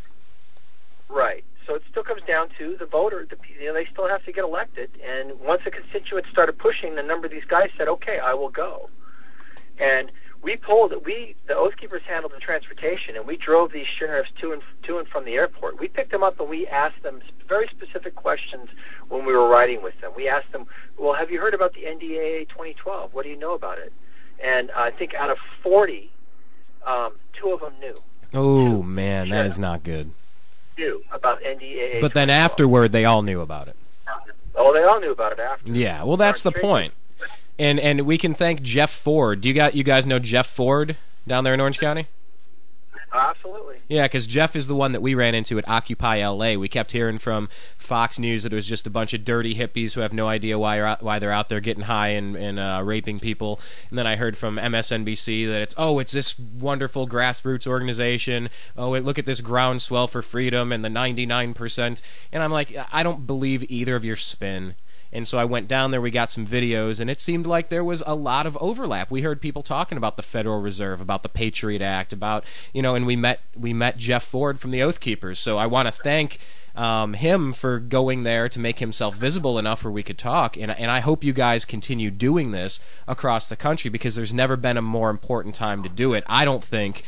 Right. So it still comes down to the voter. They still have to get elected. And once the constituents started pushing, the number of these guys said, okay, I will go. And we polled it. The Oath Keepers handled the transportation, and we drove these sheriffs to and from the airport. We picked them up, and we asked them very specific questions when we were riding with them. We asked them, well, have you heard about the NDAA 2012? What do you know about it? And I think out of 40, 2 of them knew. Oh, man, that is not good. Knew about NDAA. But then afterward, they all knew about it. Oh, they all knew about it after. Yeah, well, that's the point. And we can thank Jeff Ford. You guys know Jeff Ford down there in Orange County? Absolutely. Yeah, because Jeff is the one that we ran into at Occupy LA. We kept hearing from Fox News that it was just a bunch of dirty hippies who have no idea why they're out there getting high and raping people. And then I heard from MSNBC that it's this wonderful grassroots organization. Oh, look at this groundswell for freedom and the 99%. And I'm like, I don't believe either of your spin. And so I went down there, we got some videos, and it seemed like there was a lot of overlap. We heard people talking about the Federal Reserve, about the Patriot Act, about, and we met Jeff Ford from the Oath Keepers. So I want to thank him for going there to make himself visible enough where we could talk. And I hope you guys continue doing this across the country, because there's never been a more important time to do it. I don't think,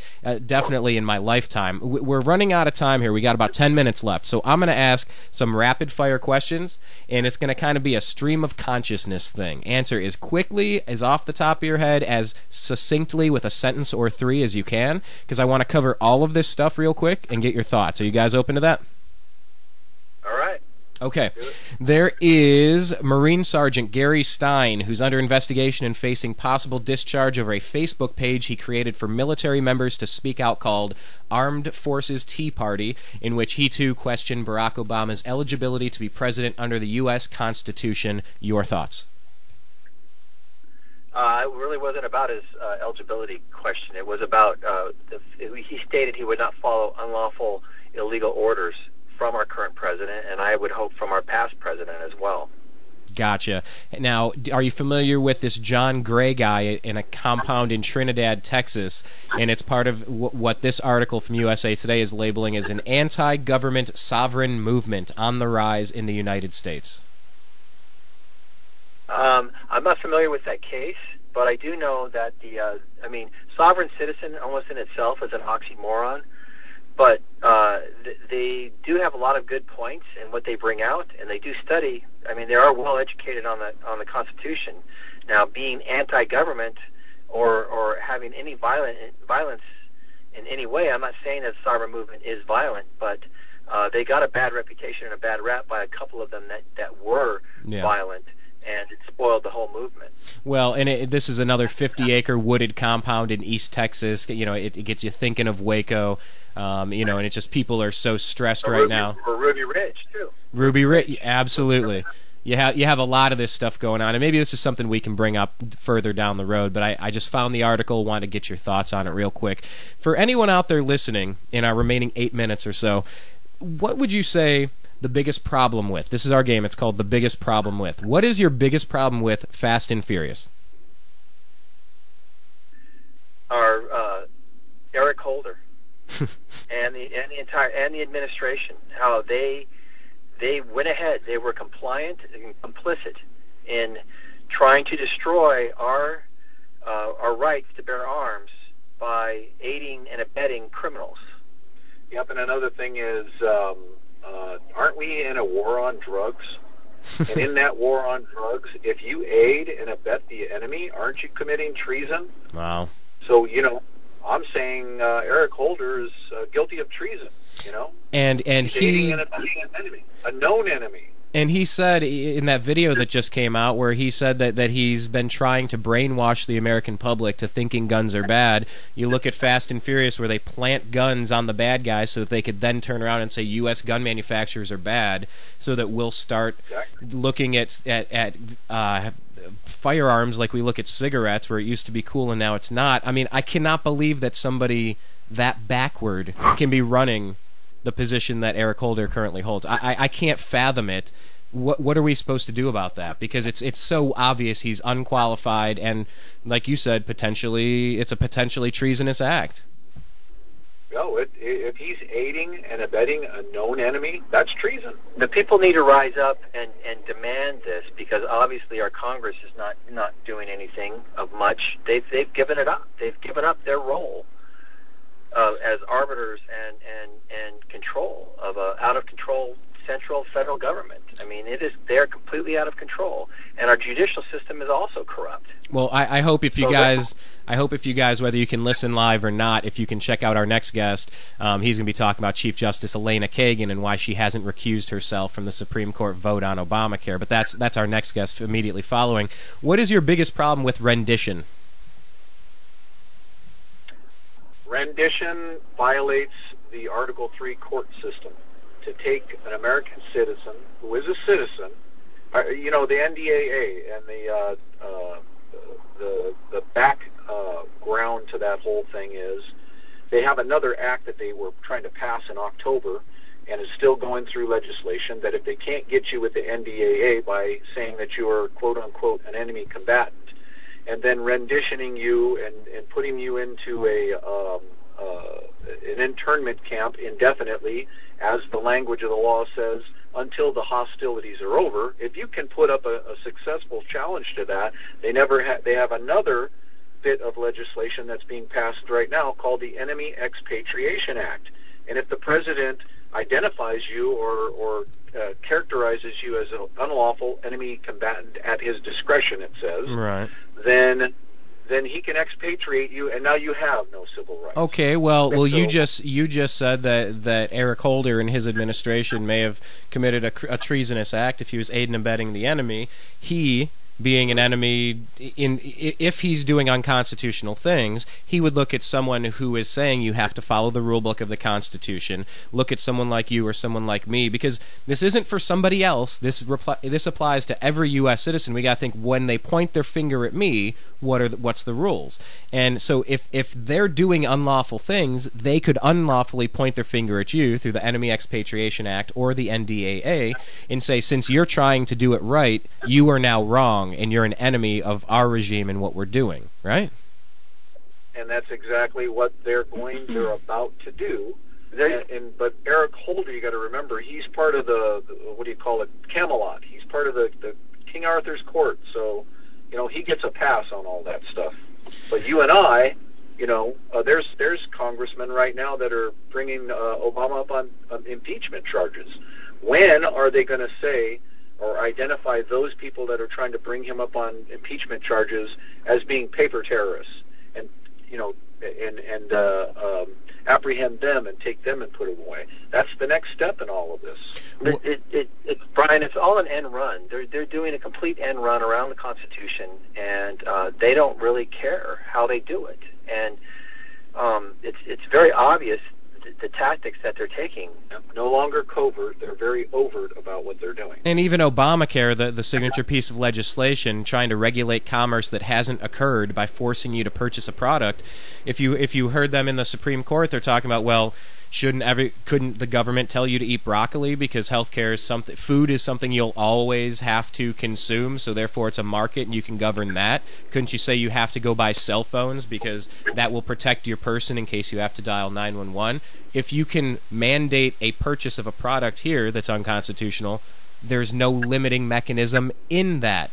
definitely in my lifetime. We're running out of time here. We got about 10 minutes left. So I'm going to ask some rapid-fire questions, and it's going to kind of be a stream of consciousness thing. Answer as quickly, as off the top of your head, as succinctly with a sentence or 3 as you can, because I want to cover all of this stuff real quick and get your thoughts. Are you guys open to that? All right. Okay. There is Marine Sergeant Gary Stein, who's under investigation and facing possible discharge over a Facebook page he created for military members to speak out called Armed Forces Tea Party, in which he too questioned Barack Obama's eligibility to be president under the U.S. Constitution. Your thoughts? It really wasn't about his eligibility question. It was about he stated he would not follow unlawful, illegal orders from our current president, and I would hope from our past president as well. Gotcha. Now, are you familiar with this John Gray guy in a compound in Trinidad, Texas? And it's part of what this article from USA Today is labeling as an anti-government sovereign movement on the rise in the United States. I'm not familiar with that case, but I do know that sovereign citizen almost in itself is an oxymoron. But they do have a lot of good points in what they bring out, and they do study. I mean, they are well educated on the Constitution. Now, being anti-government or having any violence in any way, I'm not saying that the sovereign movement is violent, but they got a bad reputation and a bad rap by a couple of them that were violent, and it spoiled the whole movement. Well, and this is another 50-acre wooded compound in East Texas. It gets you thinking of Waco. And it's just people are so stressed right now. Or Ruby Ridge too. Ruby Ridge, absolutely. You have a lot of this stuff going on, and maybe this is something we can bring up further down the road. But I just found the article, wanted to get your thoughts on it real quick. For anyone out there listening, in our remaining 8 minutes or so, what would you say the biggest problem with? This is our game. It's called The Biggest Problem With. What is your biggest problem with Fast and Furious? Our Eric Holder. and the administration, how they went ahead. They were compliant and complicit in trying to destroy our rights to bear arms by aiding and abetting criminals. Yep, and another thing is, aren't we in a war on drugs? And in that war on drugs, if you aid and abet the enemy, aren't you committing treason? Wow. So, I'm saying Eric Holder is guilty of treason, And he's he... aiding and abetting an enemy, a known enemy. And he said in that video that just came out, where he said that he's been trying to brainwash the American public to thinking guns are bad. You look at Fast and Furious, where they plant guns on the bad guys so that they could then turn around and say U.S. gun manufacturers are bad, so that we'll start looking at firearms like we look at cigarettes, where it used to be cool and now it's not. I mean, I cannot believe that somebody that backward can be running the position that Eric Holder currently holds. I can't fathom it. What are we supposed to do about that? Because it's so obvious he's unqualified, and like you said, it's a potentially treasonous act. No, if he's aiding and abetting a known enemy, that's treason. The people need to rise up and demand this, because obviously our Congress is not doing anything of much. They've given it up. They've given up their role as arbiters and control of a out of control central federal government. I mean, they're completely out of control, and our judicial system is also corrupt. Well, I hope if you guys, whether you can listen live or not, if you can check out our next guest, he's going to be talking about Chief Justice Elena Kagan and why she hasn't recused herself from the Supreme Court vote on Obamacare. But that's our next guest immediately following. What is your biggest problem with rendition? Rendition violates the Article 3 court system. To take an American citizen who is a citizen, the NDAA and the background to that whole thing is they have another act that they were trying to pass in October, and is still going through legislation, that if they can't get you with the NDAA by saying that you are quote unquote an enemy combatant, and then renditioning you and putting you into an internment camp indefinitely, as the language of the law says, until the hostilities are over. If you can put up a successful challenge to that, they have another bit of legislation that's being passed right now called the Enemy Expatriation Act. And if the president identifies you or characterizes you as an unlawful enemy combatant at his discretion, it says, right, then he can expatriate you, and now you have no civil rights. Okay, well, you just said that Eric Holder and his administration may have committed a treasonous act if he was aiding and abetting the enemy. He, being an enemy, if he's doing unconstitutional things, he would look at someone who is saying you have to follow the rule book of the Constitution, look at someone like you or someone like me, because this isn't for somebody else. This applies to every U.S. citizen. We got to think, when they point their finger at me, what's the rules? And so if they're doing unlawful things, they could unlawfully point their finger at you through the Enemy Expatriation Act or the NDAA and say, since you're trying to do it right, you are now wrong, and you're an enemy of our regime and what we're doing, right? And that's exactly what they're about to do. But Eric Holder, you got to remember, he's part of the Camelot. He's part of the King Arthur's court. So, he gets a pass on all that stuff. But you and I, there's congressmen right now that are bringing Obama up on impeachment charges. When are they going to say or identify those people that are trying to bring him up on impeachment charges as being paper terrorists, and apprehend them and take them and put them away? That's the next step in all of this. Brian, it's all an end run. They're doing a complete end run around the Constitution, and they don't really care how they do it. And it's very obvious the tactics that they're taking. No longer covert, they're very overt about what they're doing. And even Obamacare, the signature piece of legislation trying to regulate commerce that hasn't occurred by forcing you to purchase a product, if you heard them in the Supreme Court, they're talking about, well, couldn't the government tell you to eat broccoli because healthcare is food is something you'll always have to consume, so therefore it's a market and you can govern that? Couldn't you say you have to go buy cell phones because that will protect your person in case you have to dial 911? If you can mandate a purchase of a product here that's unconstitutional, there's no limiting mechanism in that.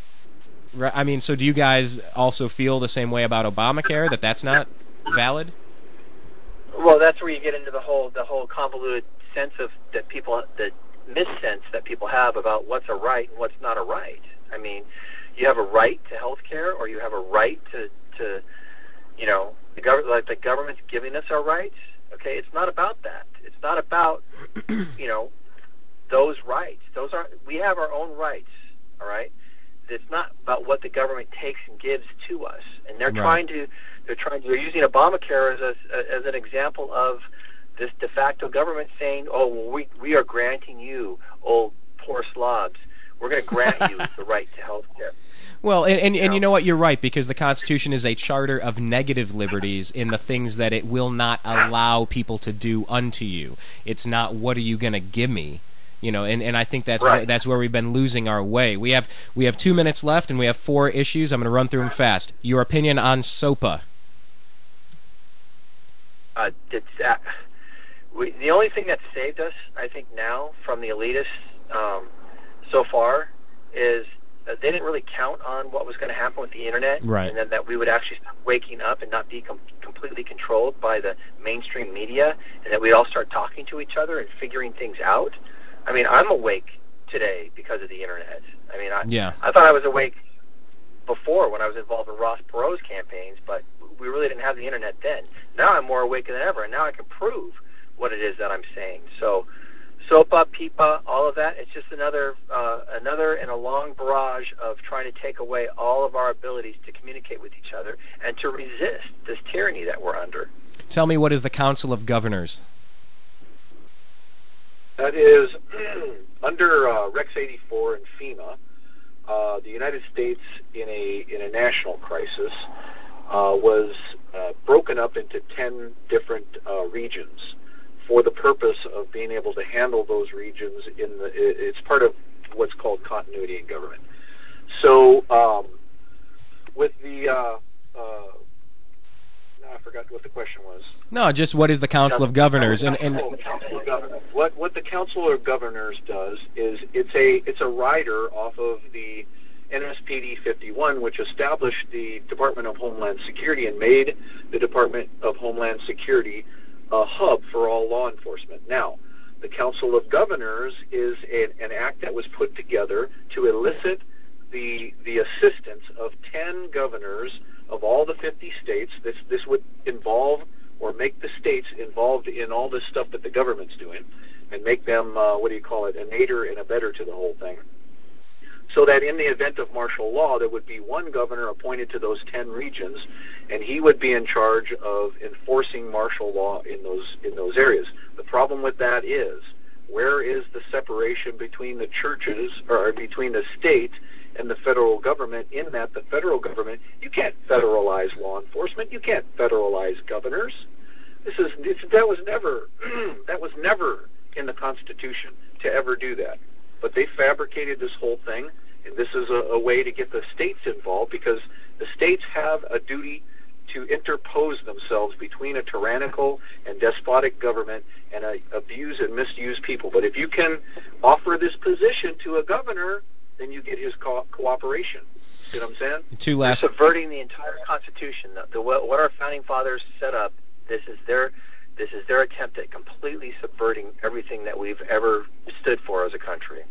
I mean, so do you guys also feel the same way about Obamacare, that that's not valid? Well, that's where you get into the whole convoluted sense of the missense that people have about what's a right and what's not a right. I mean, you have a right to health care, or you have a right to the government's giving us our rights. Okay, it's not about that. It's not about those rights. We have our own rights. All right. It's not about what the government takes and gives to us. And they're they're using Obamacare as an example of this de facto government saying, "Oh, well, we are granting you, old poor slobs. We're going to grant you the right to health care." Well, and you know what? You're right, because the Constitution is a charter of negative liberties in the things that it will not allow people to do unto you. It's not, what are you going to give me? And I think that's where we've been losing our way. We have 2 minutes left, and we have 4 issues. I'm going to run through them fast. Your opinion on SOPA? The only thing that's saved us, I think, now from the elitists so far is they didn't really count on what was going to happen with the internet, and then that we would actually start waking up and not be completely controlled by the mainstream media, and that we'd all start talking to each other and figuring things out. I mean, I'm awake today because of the internet. I mean, I thought I was awake before when I was involved in Ross Perot's campaigns, but we really didn't have the internet then. Now I'm more awake than ever, and now I can prove what it is that I'm saying. So SOPA, PIPA, all of that, it's just another in a long barrage of trying to take away all of our abilities to communicate with each other and to resist this tyranny that we're under. Tell me, what is the Council of Governors? That is, under Rex 84 and FEMA, the United States in a national crisis was broken up into 10 different regions for the purpose of being able to handle those regions. It's part of what's called continuity in government. So with the I forgot what the question was. No, just what is the Council of Governors? Council of Governors. What the Council of Governors does is it's a rider off of the NSPD 51, which established the Department of Homeland Security and made the Department of Homeland Security a hub for all law enforcement. Now, the Council of Governors is an act that was put together to elicit the assistance of 10 governors of all the 50 states. This would involve or make the states involved in all this stuff that the government's doing and make them, an aider and abetter to the whole thing. So that in the event of martial law, there would be one governor appointed to those 10 regions, and he would be in charge of enforcing martial law in those areas. The problem with that is, where is the separation between the churches, or between the state and the federal government, in that the federal government, you can't federalize law enforcement, you can't federalize governors. That was never in the Constitution to ever do that. But they fabricated this whole thing, and this is a way to get the states involved, because the states have a duty to interpose themselves between a tyrannical and despotic government and abuse and misuse people. But if you can offer this position to a governor, then you get his cooperation. See what I'm saying? They're subverting the entire Constitution. What our founding fathers set up, this is their attempt at completely subverting everything that we've ever stood for as a country.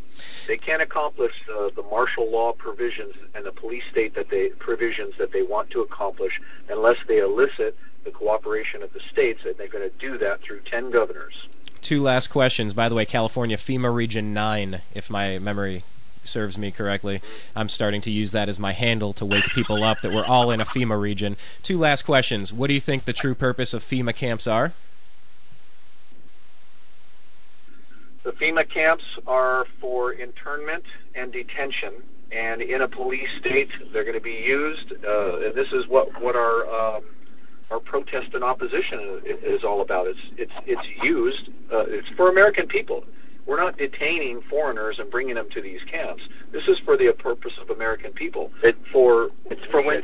They can't accomplish the martial law provisions and the police state provisions that they want to accomplish unless they elicit the cooperation of the states, and they're going to do that through 10 governors. 2 last questions. By the way, California, FEMA Region 9, if my memory serves me correctly. I'm starting to use that as my handle to wake people up that we're all in a FEMA region. 2 last questions. What do you think the true purpose of FEMA camps are? The FEMA camps are for internment and detention, and in a police state, they're going to be used. And this is what our protest and opposition is all about. It's used. It's for American people. We're not detaining foreigners and bringing them to these camps. This is for the purpose of American people. It's for when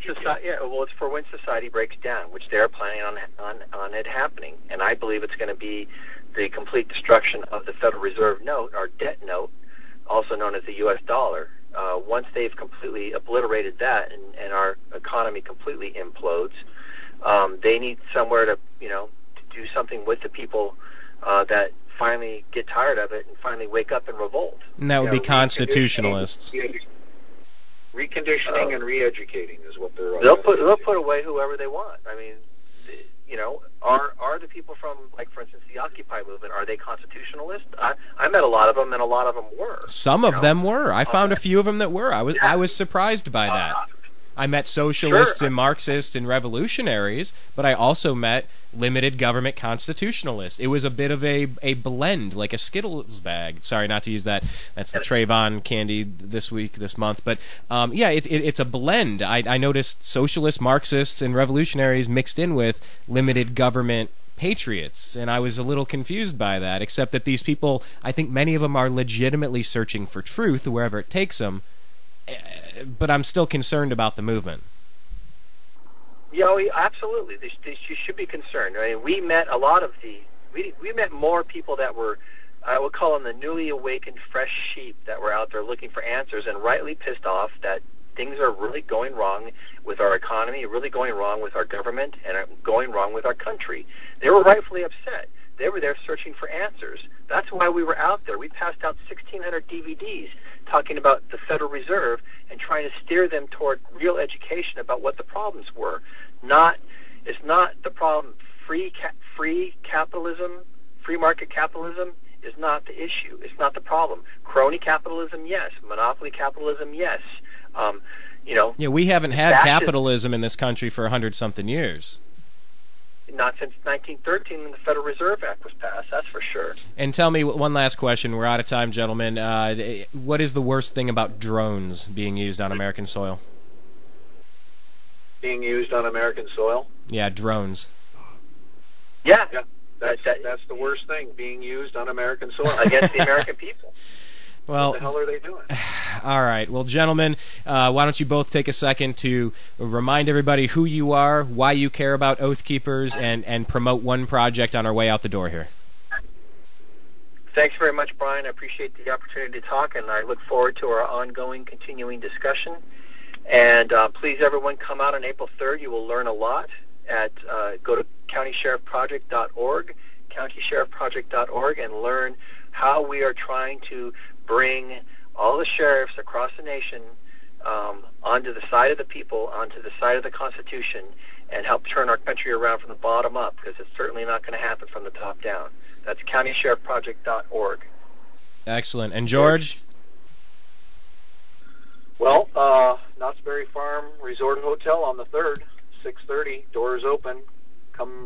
society breaks down, which they're planning on it happening. And I believe it's going to be the complete destruction of the Federal Reserve note, our debt note, also known as the U.S. dollar. Once they've completely obliterated that and our economy completely implodes, they need somewhere to do something with the people that finally get tired of it and finally wake up and revolt. And that would be constitutionalists. Reconditioning and re-educating is what they're. They'll put away whoever they want. I mean, are the people from, like, for instance, the Occupy movement, are they constitutionalists? I met a lot of them, and a lot of them were. Some of them were. I found a few of them that were. I was surprised by that. I met socialists and Marxists and revolutionaries, but I also met limited government constitutionalists. It was a bit of a blend, like a Skittles bag. Sorry, not to use that. That's the Trayvon candy this month. But yeah, it's a blend. I noticed socialists, Marxists, and revolutionaries mixed in with limited government patriots, and I was a little confused by that, except that these people, I think many of them are legitimately searching for truth wherever it takes them, but I'm still concerned about the movement. Yeah, absolutely. You should be concerned. I mean, we met a lot of we met more people that were, I would call them the newly awakened fresh sheep that were out there looking for answers and rightly pissed off that things are really going wrong with our economy, really going wrong with our government, and going wrong with our country. They were rightfully upset. They were there searching for answers. That's why we were out there. We passed out 1,600 DVDs talking about the Federal Reserve and trying to steer them toward real education about what the problems were. It's not the problem. Free capitalism, free market capitalism is not the issue. It's not the problem. Crony capitalism, yes. Monopoly capitalism, yes. Yeah, we haven't had capitalism in this country for 100-something years. Not since 1913 when the Federal Reserve Act was passed, that's for sure. And tell me, one last question. We're out of time, gentlemen. What is the worst thing about drones being used on American soil? Being used on American soil? Yeah, drones. Yeah. That's the worst thing, being used on American soil. Against the American people. Well, what the hell are they doing? All right. Well, gentlemen, why don't you both take a second to remind everybody who you are, why you care about Oath Keepers, and promote one project on our way out the door here. Thanks very much, Brian. I appreciate the opportunity to talk, and I look forward to our ongoing, continuing discussion. And please, everyone, come out on April 3rd. You will learn a lot. Go to countysheriffproject.org, countysheriffproject.org, and learn how we are trying to bring all the sheriffs across the nation onto the side of the people, onto the side of the Constitution, and help turn our country around from the bottom up, because it's certainly not going to happen from the top down. That's countysheriffproject.org. Excellent. And George? Well, Knott's Berry Farm Resort Hotel on the 3rd, 6:30, doors open. Come,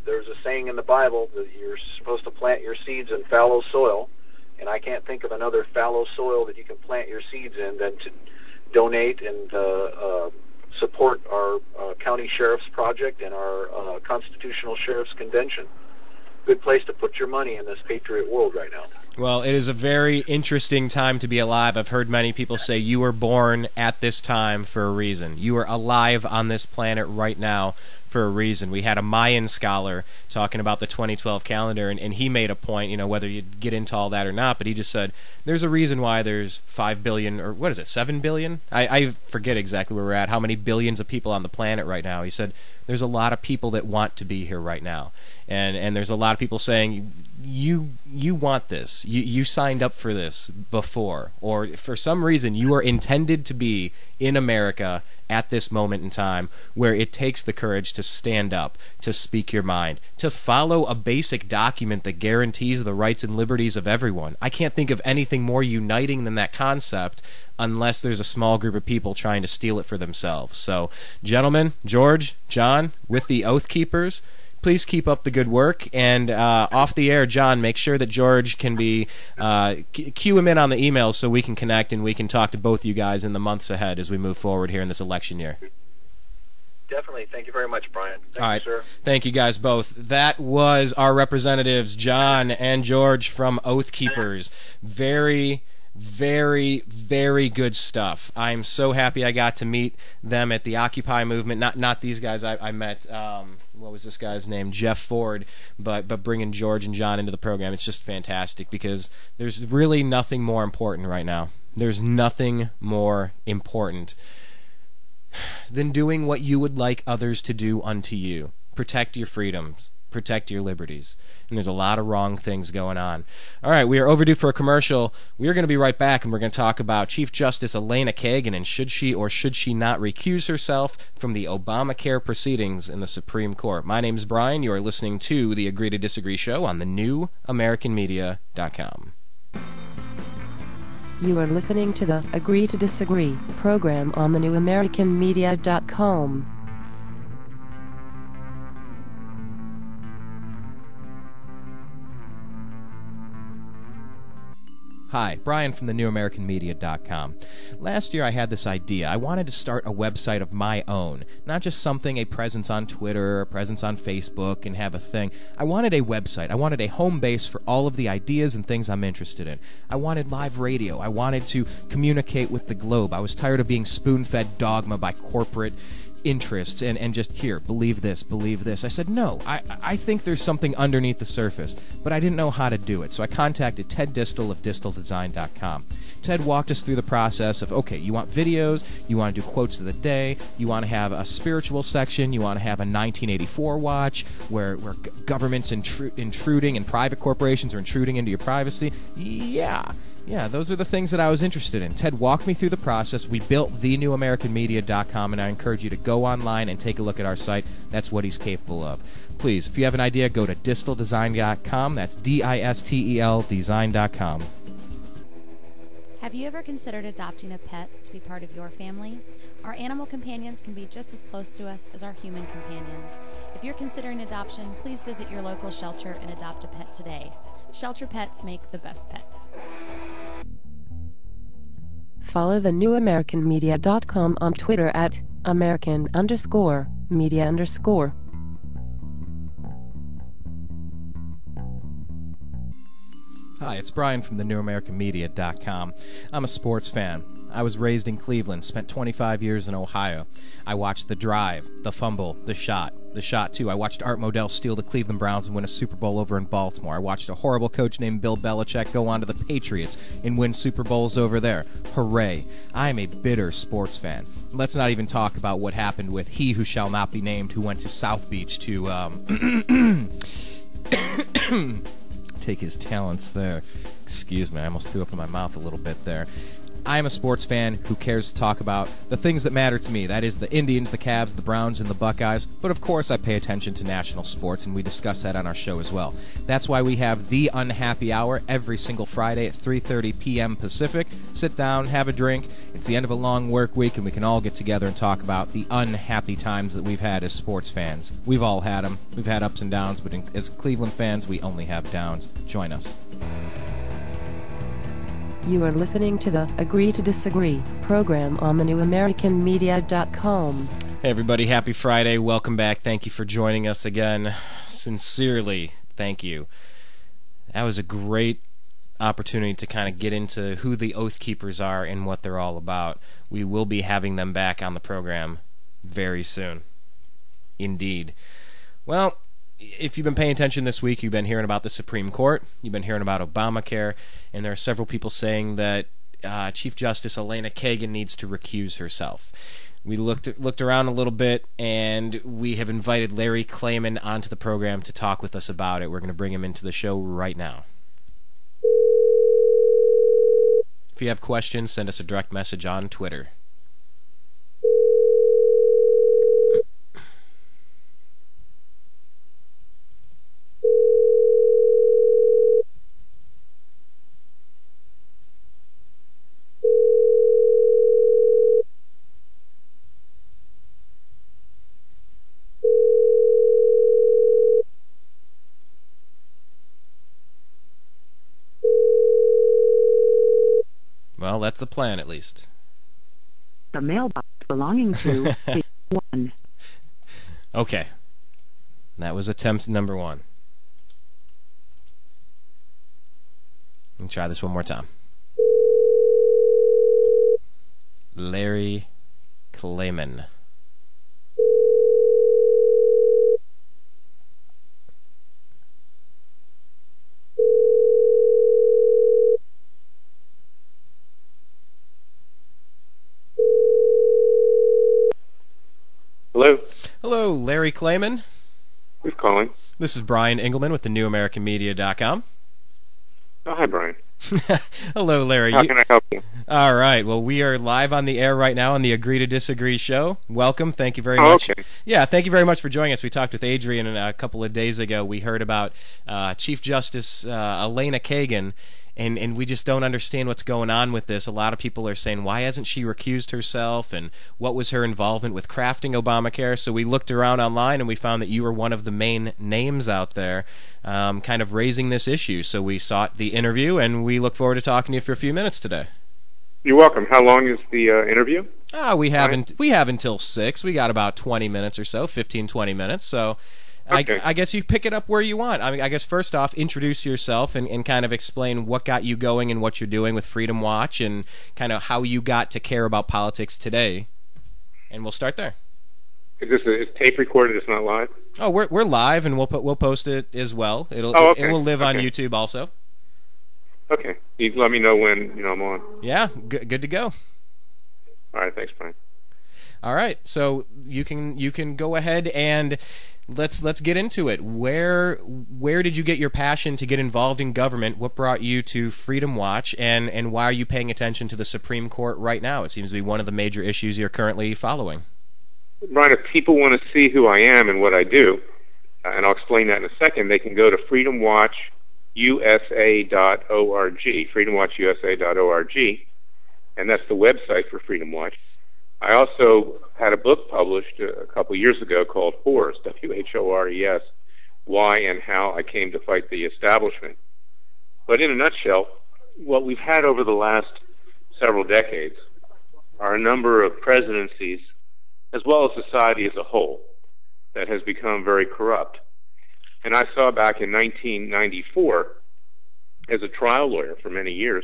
there's a saying in the Bible that you're supposed to plant your seeds in fallow soil, and I can't think of another fallow soil that you can plant your seeds in than to donate and support our County Sheriff's Project and our Constitutional Sheriff's Convention. Good place to put your money in this patriot world right now. Well, it is a very interesting time to be alive. I've heard many people say you were born at this time for a reason. You are alive on this planet right now for a reason. We had a Mayan scholar talking about the 2012 calendar, and he made a point, whether you get into all that or not, but he just said there's a reason why there's 5 billion, or what is it, 7 billion? I forget exactly where we're at, how many billions of people on the planet right now. He said there's a lot of people that want to be here right now. And there's a lot of people saying, you want this. You signed up for this before. Or for some reason, you are intended to be in America at this moment in time where it takes the courage to stand up, to speak your mind, to follow a basic document that guarantees the rights and liberties of everyone. I can't think of anything more uniting than that concept unless there's a small group of people trying to steal it for themselves. So, gentlemen, George, John, with the Oath Keepers, please keep up the good work, and off the air, John, make sure that George can be cue him in on the emails so we can connect and we can talk to both you guys in the months ahead as we move forward here in this election year. Definitely. Thank you very much, Brian. All right. Sir. Thank you guys both. That was our representatives, John and George from Oath Keepers. Very, very, very good stuff. I'm so happy I got to meet them at the Occupy movement. Not these guys. I met what was this guy's name? Jeff Ford. But bringing George and John into the program, it's just fantastic because there's really nothing more important right now. There's nothing more important than doing what you would like others to do unto you. Protect your freedoms. protect your liberties. And there's a lot of wrong things going on. All right, we are overdue for a commercial. We are going to be right back, and we're going to talk about Chief Justice Elena Kagan and should she or should she not recuse herself from the Obamacare proceedings in the Supreme Court. My name is Brian. You are listening to the Agree to Disagree show on the NewAmericanMedia.com. You are listening to the Agree to Disagree program on the NewAmericanMedia.com. Hi, Brian from the NewAmericanMedia.com. Last year I had this idea. I wanted to start a website of my own, not just something, a presence on Twitter, a presence on Facebook, and have a thing. I wanted a website. I wanted a home base for all of the ideas and things I'm interested in. I wanted live radio. I wanted to communicate with the globe. I was tired of being spoon-fed dogma by corporate interests and just, here, believe this, believe this. I said, no, I think there's something underneath the surface, but I didn't know how to do it, so I contacted Ted Distel of DistelDesign.com. Ted walked us through the process of, okay, you want videos, you want to do quotes of the day, you want to have a spiritual section, you want to have a 1984 watch where government's intruding and private corporations are intruding into your privacy. Yeah, those are the things that I was interested in. Ted walked me through the process. We built thenewamericanmedia.com, and I encourage you to go online and take a look at our site. That's what he's capable of. Please, if you have an idea, go to disteldesign.com. That's DISTEL design.com. Have you ever considered adopting a pet to be part of your family? Our animal companions can be just as close to us as our human companions. If you're considering adoption, please visit your local shelter and adopt a pet today. Shelter pets make the best pets. Follow the NewAmericanMedia.com on Twitter at American_media_. Hi, it's Brian from the NewAmericanMedia.com. I'm a sports fan. I was raised in Cleveland, spent 25 years in Ohio. I watched the drive, the fumble, the shot too. I watched Art Modell steal the Cleveland Browns and win a Super Bowl over in Baltimore. I watched a horrible coach named Bill Belichick go on to the Patriots and win Super Bowls over there. Hooray. I am a bitter sports fan. Let's not even talk about what happened with he who shall not be named who went to South Beach to, take his talents there. Excuse me, I almost threw up in my mouth a little bit there. I am a sports fan who cares to talk about the things that matter to me. That is the Indians, the Cavs, the Browns, and the Buckeyes. But of course I pay attention to national sports, and we discuss that on our show as well. That's why we have The Unhappy Hour every single Friday at 3:30 p.m. Pacific. Sit down, have a drink. It's the end of a long work week, and we can all get together and talk about the unhappy times that we've had as sports fans. We've all had them. We've had ups and downs, but as Cleveland fans, we only have downs. Join us. You are listening to the Agree to Disagree program on the NewAmericanMedia.com. Hey everybody, happy Friday. Welcome back. Thank you for joining us again. Sincerely, thank you. That was a great opportunity to kind of get into who the Oath Keepers are and what they're all about. We will be having them back on the program very soon. Indeed. Well, if you've been paying attention this week, you've been hearing about the Supreme Court, you've been hearing about Obamacare, and there are several people saying that Chief Justice Elena Kagan needs to recuse herself. We looked around a little bit, and we have invited Larry Klayman onto the program to talk with us about it. We're going to bring him into the show right now. If you have questions, send us a direct message on Twitter. Well, that's the plan, at least. The mailbox belonging to is 1. Okay. That was attempt number 1. Let me try this one more time. Larry Klayman. Hello. Hello, Larry Klayman. Who's calling? This is Brian Engelman with the newamericanmedia.com. Oh, hi, Brian. Hello, Larry. How can I help you? All right. Well, we are live on the air right now on the Agree to Disagree show. Welcome. Thank you very much. Okay. Yeah, thank you very much for joining us. We talked with Adrian a couple of days ago. We heard about Chief Justice Elena Kagan, and we just don't understand what's going on with this. A lot of people are saying, why hasn't she recused herself, and what was her involvement with crafting Obamacare? So we looked around online, and we found that you were one of the main names out there kind of raising this issue. So we sought the interview, and we look forward to talking to you for a few minutes today. You're welcome. How long is the interview? We have until 6. We got about 20 minutes or so, 15, 20 minutes. So Okay. I guess you pick it up where you want. I mean, I guess first off, introduce yourself and kind of explain what got you going and what you're doing with Freedom Watch and kind of how you got to care about politics today. And we'll start there. Is this tape recorded? It's not live? Oh, we're live, and we'll post it as well. It will live on YouTube also. Okay. You let me know when I'm on. Yeah, good to go. All right. Thanks, Brian. All right, so you can go ahead and let's get into it. Where did you get your passion to get involved in government? What brought you to Freedom Watch, and why are you paying attention to the Supreme Court right now? It seems to be one of the major issues you're currently following. Brian, if people want to see who I am and what I do, and I'll explain that in a second, they can go to freedomwatchusa.org, freedomwatchusa.org, and that's the website for Freedom Watch. I also had a book published a couple years ago called Whores, W-H-O-R-E-S, Why and How I Came to Fight the Establishment. But in a nutshell, what we've had over the last several decades are a number of presidencies, as well as society as a whole, that has become very corrupt. And I saw back in 1994, as a trial lawyer for many years,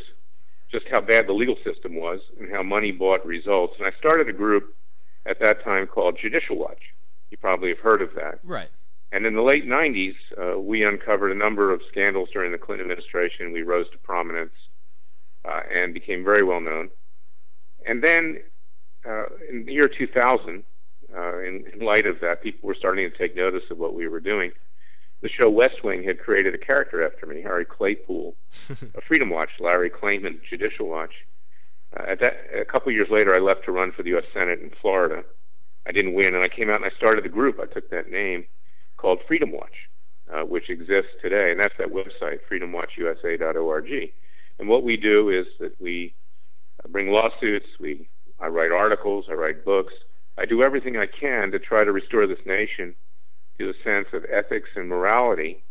just how bad the legal system was and how money bought results. And I started a group at that time called Judicial Watch. You probably have heard of that. Right. And in the late 90s, we uncovered a number of scandals during the Clinton administration. We rose to prominence and became very well known. And then in the year 2000, in light of that, people were starting to take notice of what we were doing. The show West Wing had created a character after me, Harry Claypool, a Freedom Watch, Larry Klayman, Judicial Watch. A couple years later, I left to run for the U.S. Senate in Florida. I didn't win, and I came out and I started a group. I took that name called Freedom Watch, which exists today, and that's that website, freedomwatchusa.org. And what we do is that we bring lawsuits, I write articles, I write books. I do everything I can to try to restore this nation to a sense of ethics and morality,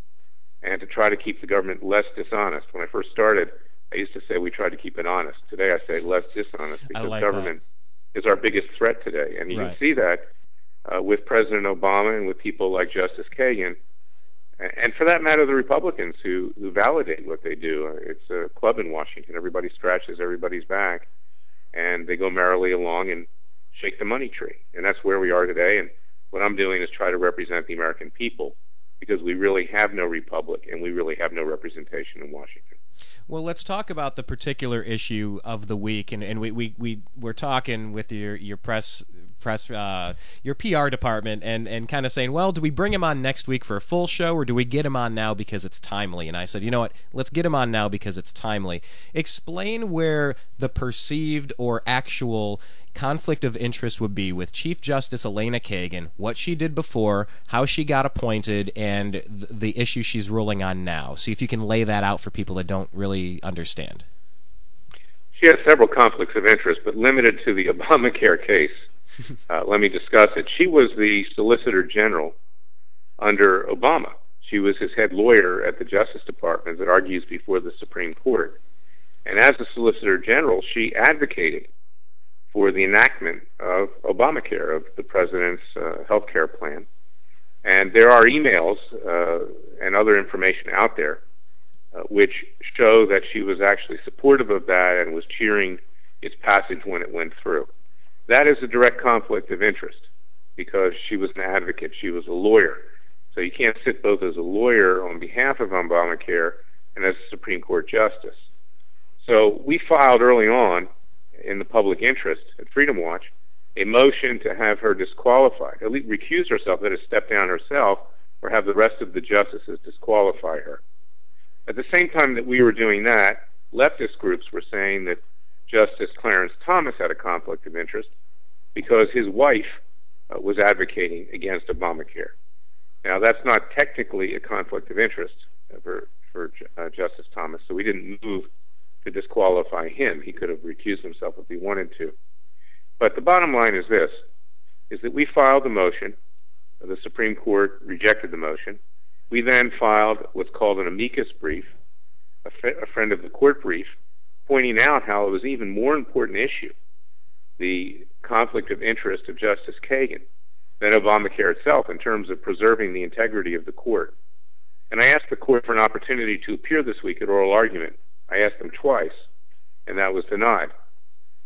and to try to keep the government less dishonest. When I first started, I used to say we tried to keep it honest. Today I say less dishonest, because government is our biggest threat today. And you can see that with President Obama and with people like Justice Kagan, and for that matter, the Republicans who validate what they do. It's a club in Washington. Everybody scratches everybody's back, and they go merrily along and shake the money tree. And that's where we are today. And what I'm doing is try to represent the American people, because we really have no republic and we really have no representation in Washington. Well, let's talk about the particular issue of the week, and we're talking with your press your PR department and kind of saying, well, do we bring him on next week for a full show, or do we get him on now because it's timely? And I said, you know what, let's get him on now because it's timely. Explain where the perceived or actual conflict of interest would be with Chief Justice Elena Kagan, what she did before, how she got appointed, and the issue she's ruling on now. See if you can lay that out for people that don't really understand. She has several conflicts of interest, but limited to the Obamacare case. Let me discuss it. She was the Solicitor General under Obama. She was his head lawyer at the Justice Department that argues before the Supreme Court. And as the Solicitor General, she advocated for the enactment of Obamacare, of the President's health care plan. And there are emails and other information out there which show that she was actually supportive of that and was cheering its passage when it went through. That is a direct conflict of interest, because she was an advocate, she was a lawyer. So you can't sit both as a lawyer on behalf of Obamacare and as a Supreme Court justice. So we filed early on, in the public interest at Freedom Watch, a motion to have her disqualified, at least recuse herself, that is, step down herself or have the rest of the justices disqualify her. At the same time that we were doing that, leftist groups were saying that Justice Clarence Thomas had a conflict of interest because his wife was advocating against Obamacare. Now, that's not technically a conflict of interest for Justice Thomas, so we didn't move to disqualify him. He could have recused himself if he wanted to. But the bottom line is this, is that we filed the motion. The Supreme Court rejected the motion. We then filed what's called an amicus brief, a friend of the court brief, pointing out how it was an even more important issue, the conflict of interest of Justice Kagan, than Obamacare itself in terms of preserving the integrity of the court. And I asked the court for an opportunity to appear this week at oral argument. I asked them twice, and that was denied.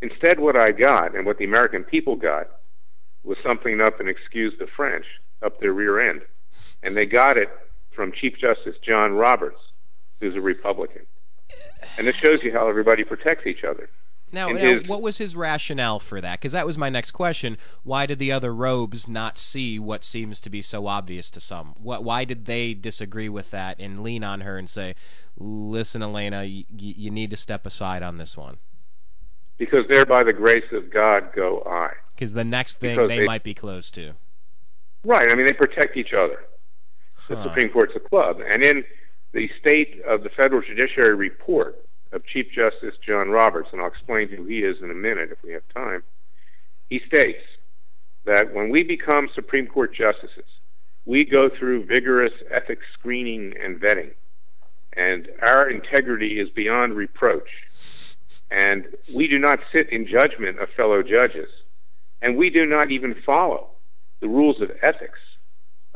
Instead, what I got, and what the American people got, was something up, and excuse the French, up their rear end. And they got it from Chief Justice John Roberts, who's a Republican. And it shows you how everybody protects each other. Now, what was his rationale for that? Because that was my next question. Why did the other robes not see what seems to be so obvious to some? Why did they disagree with that and lean on her and say, listen, Elena, you need to step aside on this one? Because there, by the grace of God, go I. Because the next thing they might be close to. Right. I mean, they protect each other. The Supreme Court's a club. And in the State of the Federal Judiciary report of Chief Justice John Roberts, and I'll explain who he is in a minute if we have time, he states that when we become Supreme Court justices, we go through vigorous ethics screening and vetting, and our integrity is beyond reproach. And we do not sit in judgment of fellow judges, and we do not even follow the rules of ethics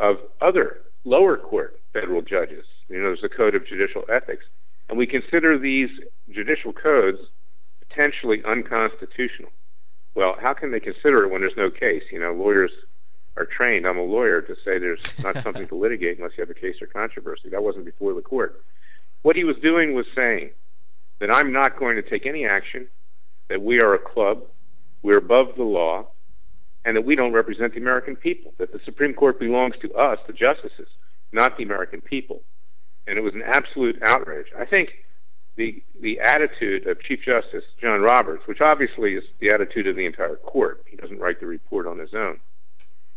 of other lower court federal judges. You know, there's a code of judicial ethics. And we consider these judicial codes potentially unconstitutional. Well, how can they consider it when there's no case? You know, lawyers are trained. I'm a lawyer to say there's not something to litigate unless you have a case or controversy. That wasn't before the court. What he was doing was saying that I'm not going to take any action, that we are a club, we're above the law, and that we don't represent the American people, that the Supreme Court belongs to us, the justices, not the American people. And it was an absolute outrage. I think the attitude of Chief Justice John Roberts, which obviously is the attitude of the entire court, he doesn't write the report on his own,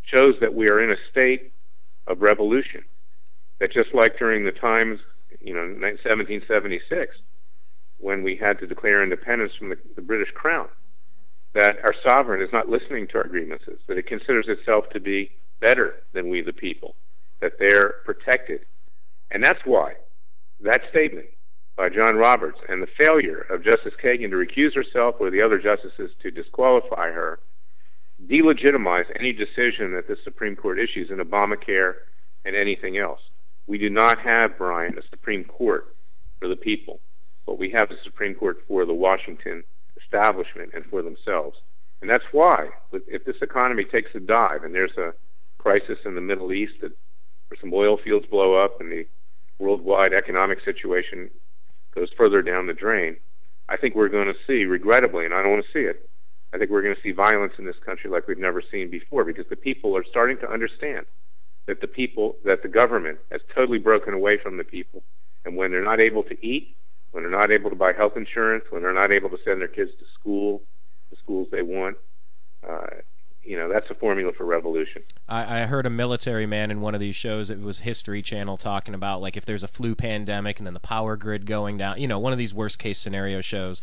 shows that we are in a state of revolution. That just like during the times, you know, 1776, when we had to declare independence from the British Crown, that our sovereign is not listening to our grievances, that it considers itself to be better than we the people, that they're protected. And that's why that statement by John Roberts and the failure of Justice Kagan to recuse herself or the other justices to disqualify her delegitimize any decision that the Supreme Court issues in Obamacare and anything else. We do not have, Brian, a Supreme Court for the people, but we have a Supreme Court for the Washington establishment and for themselves. And that's why, if this economy takes a dive and there's a crisis in the Middle East, where some oil fields blow up and the worldwide economic situation goes further down the drain, I think we're going to see, regrettably, and I don't want to see it, I think we're going to see violence in this country like we've never seen before, because the people are starting to understand that the government has totally broken away from the people, and when they're not able to eat, when they're not able to buy health insurance, when they're not able to send their kids to school, the schools they want, you know, that's a formula for revolution. I heard a military man in one of these shows, it was History Channel, talking about, like, if there's a flu pandemic and then the power grid going down, you know, one of these worst-case scenario shows.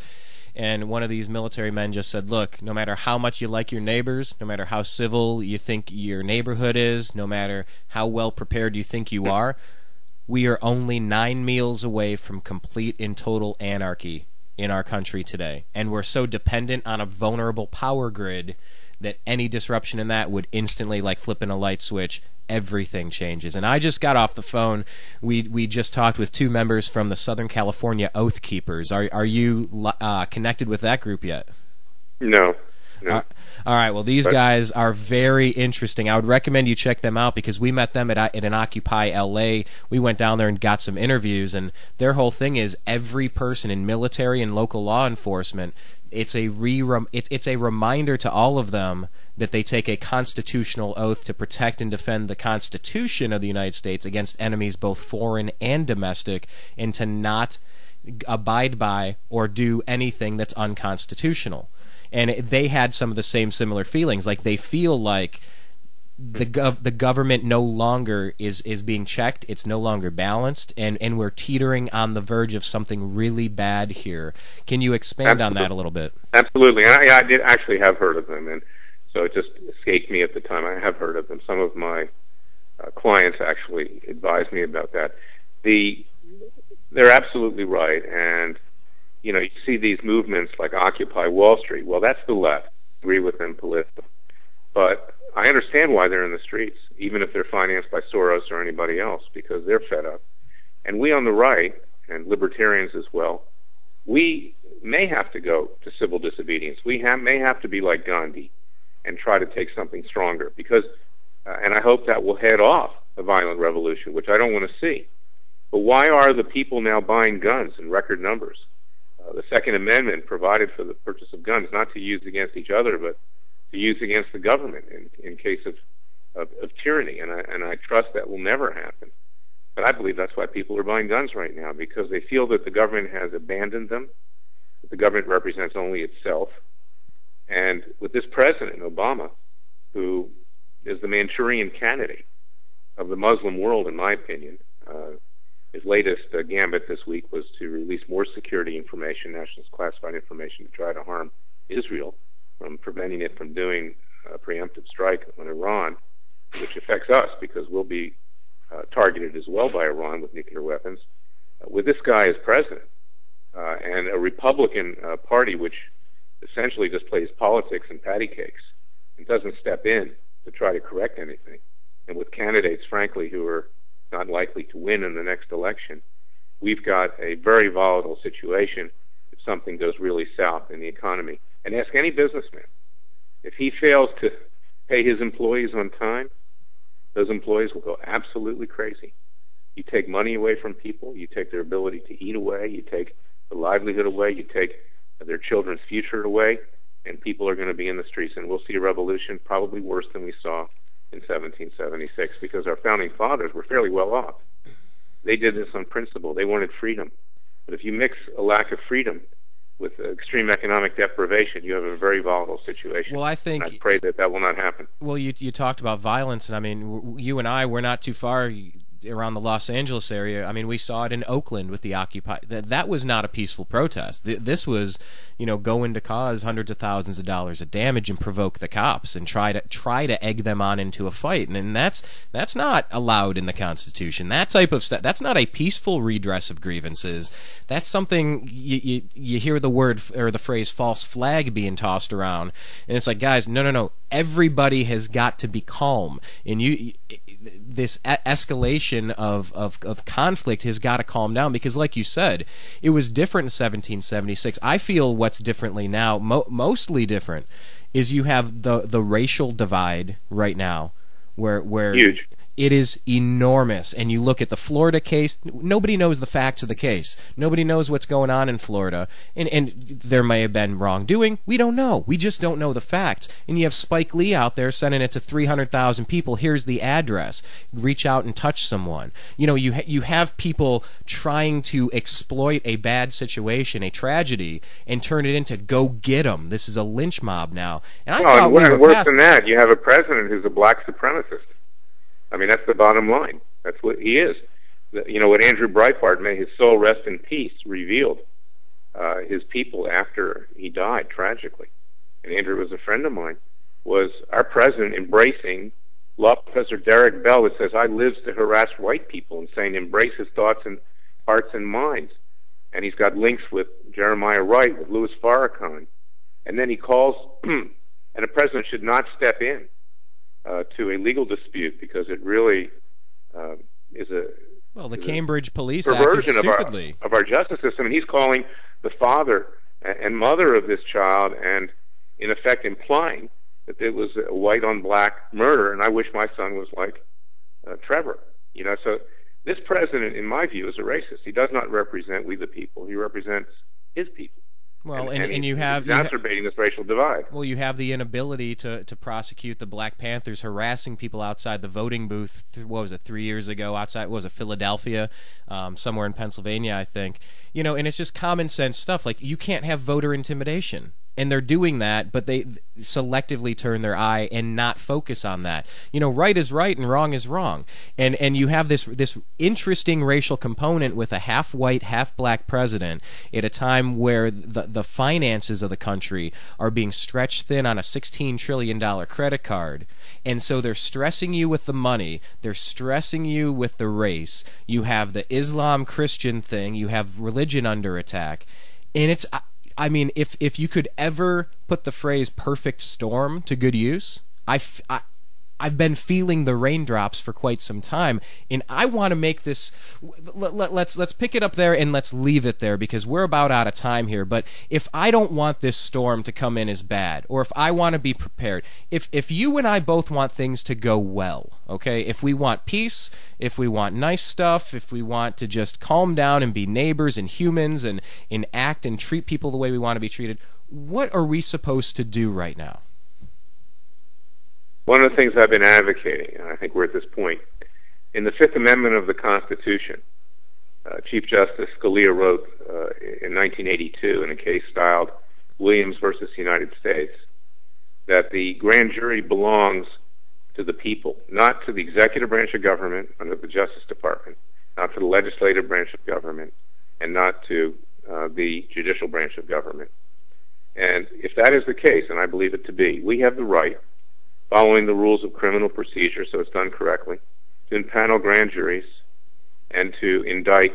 And one of these military men just said, look, no matter how much you like your neighbors, no matter how civil you think your neighborhood is, no matter how well prepared you think you are, we are only 9 meals away from complete and total anarchy in our country today. And we're so dependent on a vulnerable power grid that any disruption in that would instantly, like flipping a light switch, everything changes. And I just got off the phone. We just talked with 2 members from the Southern California Oath Keepers. Are you connected with that group yet? No. You know? All right. Well, these guys are very interesting. I would recommend you check them out because we met them at an Occupy LA. We went down there and got some interviews, and their whole thing is every person in military and local law enforcement. It's a reminder to all of them that they take a constitutional oath to protect and defend the Constitution of the United States against enemies both foreign and domestic, and to not abide by or do anything that's unconstitutional. And they had some of the similar feelings. Like, they feel like the government no longer is being checked. It's no longer balanced, and we're teetering on the verge of something really bad here. Can you expand on that a little bit? Absolutely. And I did actually have heard of them, and so it just escaped me at the time. I have heard of them. Some of my clients actually advised me about that. They're absolutely right, and you know, you see these movements like Occupy Wall Street. Well, that's the left. I agree with them politically. But I understand why they're in the streets, even if they're financed by Soros or anybody else, because they're fed up. And we on the right, and libertarians as well, we may have to go to civil disobedience. We may have to be like Gandhi and try to take something stronger, because, and I hope that will head off a violent revolution, which I don't want to see. But why are the people now buying guns in record numbers? The Second Amendment provided for the purchase of guns, not to use against each other, but to use against the government in case of tyranny. And I trust that will never happen. But I believe that's why people are buying guns right now, because they feel that the government has abandoned them, that the government represents only itself. And with this president, Obama, who is the Manchurian candidate of the Muslim world, in my opinion, his latest gambit this week was to release more security information, national classified information, to try to harm Israel, from preventing it from doing a preemptive strike on Iran, which affects us because we'll be targeted as well by Iran with nuclear weapons. With this guy as president, and a Republican Party which essentially just plays politics and patty cakes and doesn't step in to try to correct anything, and with candidates, frankly, who are not likely to win in the next election, we've got a very volatile situation if something goes really south in the economy. And ask any businessman, if he fails to pay his employees on time, those employees will go absolutely crazy. You take money away from people, you take their ability to eat away, you take the livelihood away, you take their children's future away, and people are going to be in the streets, and we'll see a revolution probably worse than we saw in 1776, because our founding fathers were fairly well off. They did this on principle. They wanted freedom. But if you mix a lack of freedom with extreme economic deprivation, you have a very volatile situation. Well, I think, and I pray that that will not happen. Well, you talked about violence, and I mean, you and I, we're not too far around the Los Angeles area. I mean, we saw it in Oakland with the Occupy. That was not a peaceful protest. This was, you know, going to cause hundreds of thousands of dollars of damage and provoke the cops and try to egg them on into a fight. And that's not allowed in the Constitution. That type of stuff. That's not a peaceful redress of grievances. That's something you hear the word or the phrase "false flag" being tossed around, and it's like, guys, no. Everybody has got to be calm, and this escalation of conflict has got to calm down, because like you said, it was different in 1776. I feel what's differently now, mostly different, is you have the racial divide right now, where huge. It is enormous. And you look at the Florida case, nobody knows the facts of the case. Nobody knows what's going on in Florida. And there may have been wrongdoing. We don't know. We just don't know the facts. And you have Spike Lee out there sending it to 300,000 people. Here's the address. Reach out and touch someone. You know, you have people trying to exploit a bad situation, a tragedy, and turn it into go get 'em. This is a lynch mob now. And I thought we were worse past than that, you have a president who's a black supremacist. I mean, that's the bottom line. That's what he is. You know, what Andrew Breitbart, may his soul rest in peace, revealed his people after he died tragically, and Andrew was a friend of mine, was our president embracing law professor Derek Bell, that says, I lives to harass white people, and saying embrace his thoughts and hearts and minds. And he's got links with Jeremiah Wright, with Louis Farrakhan. And then he calls, and the president should not step in to a legal dispute, because it really is a Cambridge Police acted perversion stupidly of our justice system. And he's calling the father and mother of this child and in effect implying that it was a white-on-black murder, and I wish my son was like Trevor. So this president, in my view, is a racist. He does not represent we the people. He represents his people. Well, and you have exacerbating this racial divide. Well, you have the inability to prosecute the Black Panthers harassing people outside the voting booth. What was it, 3 years ago? Outside, what was it, Philadelphia, somewhere in Pennsylvania, I think. And it's just common sense stuff. Like, you can't have voter intimidation. And they're doing that, but they selectively turn their eye and not focus on that. Right is right and wrong is wrong. And you have this interesting racial component with a half-white, half-black president at a time where the finances of the country are being stretched thin on a $16 trillion credit card. And so they're stressing you with the money. They're stressing you with the race. You have the Islam-Christian thing. You have religion under attack. And it's... I mean, if you could ever put the phrase "perfect storm" to good use, I've been feeling the raindrops for quite some time, and I want to make this. Let's pick it up there and let's leave it there because we're about out of time here. But if I don't want this storm to come in as bad, or if I want to be prepared, if you and I both want things to go well, okay, if we want peace, if we want nice stuff, if we want to just calm down and be neighbors and humans and act and treat people the way we want to be treated, what are we supposed to do right now? One of the things I've been advocating, and I think we're at this point, in the Fifth Amendment of the Constitution, Chief Justice Scalia wrote in 1982 in a case styled Williams versus United States that the grand jury belongs to the people, not to the executive branch of government under the Justice Department, not to the legislative branch of government, and not to the judicial branch of government. And if that is the case, and I believe it to be, we have the right, following the rules of criminal procedure so it's done correctly, to impanel grand juries and to indict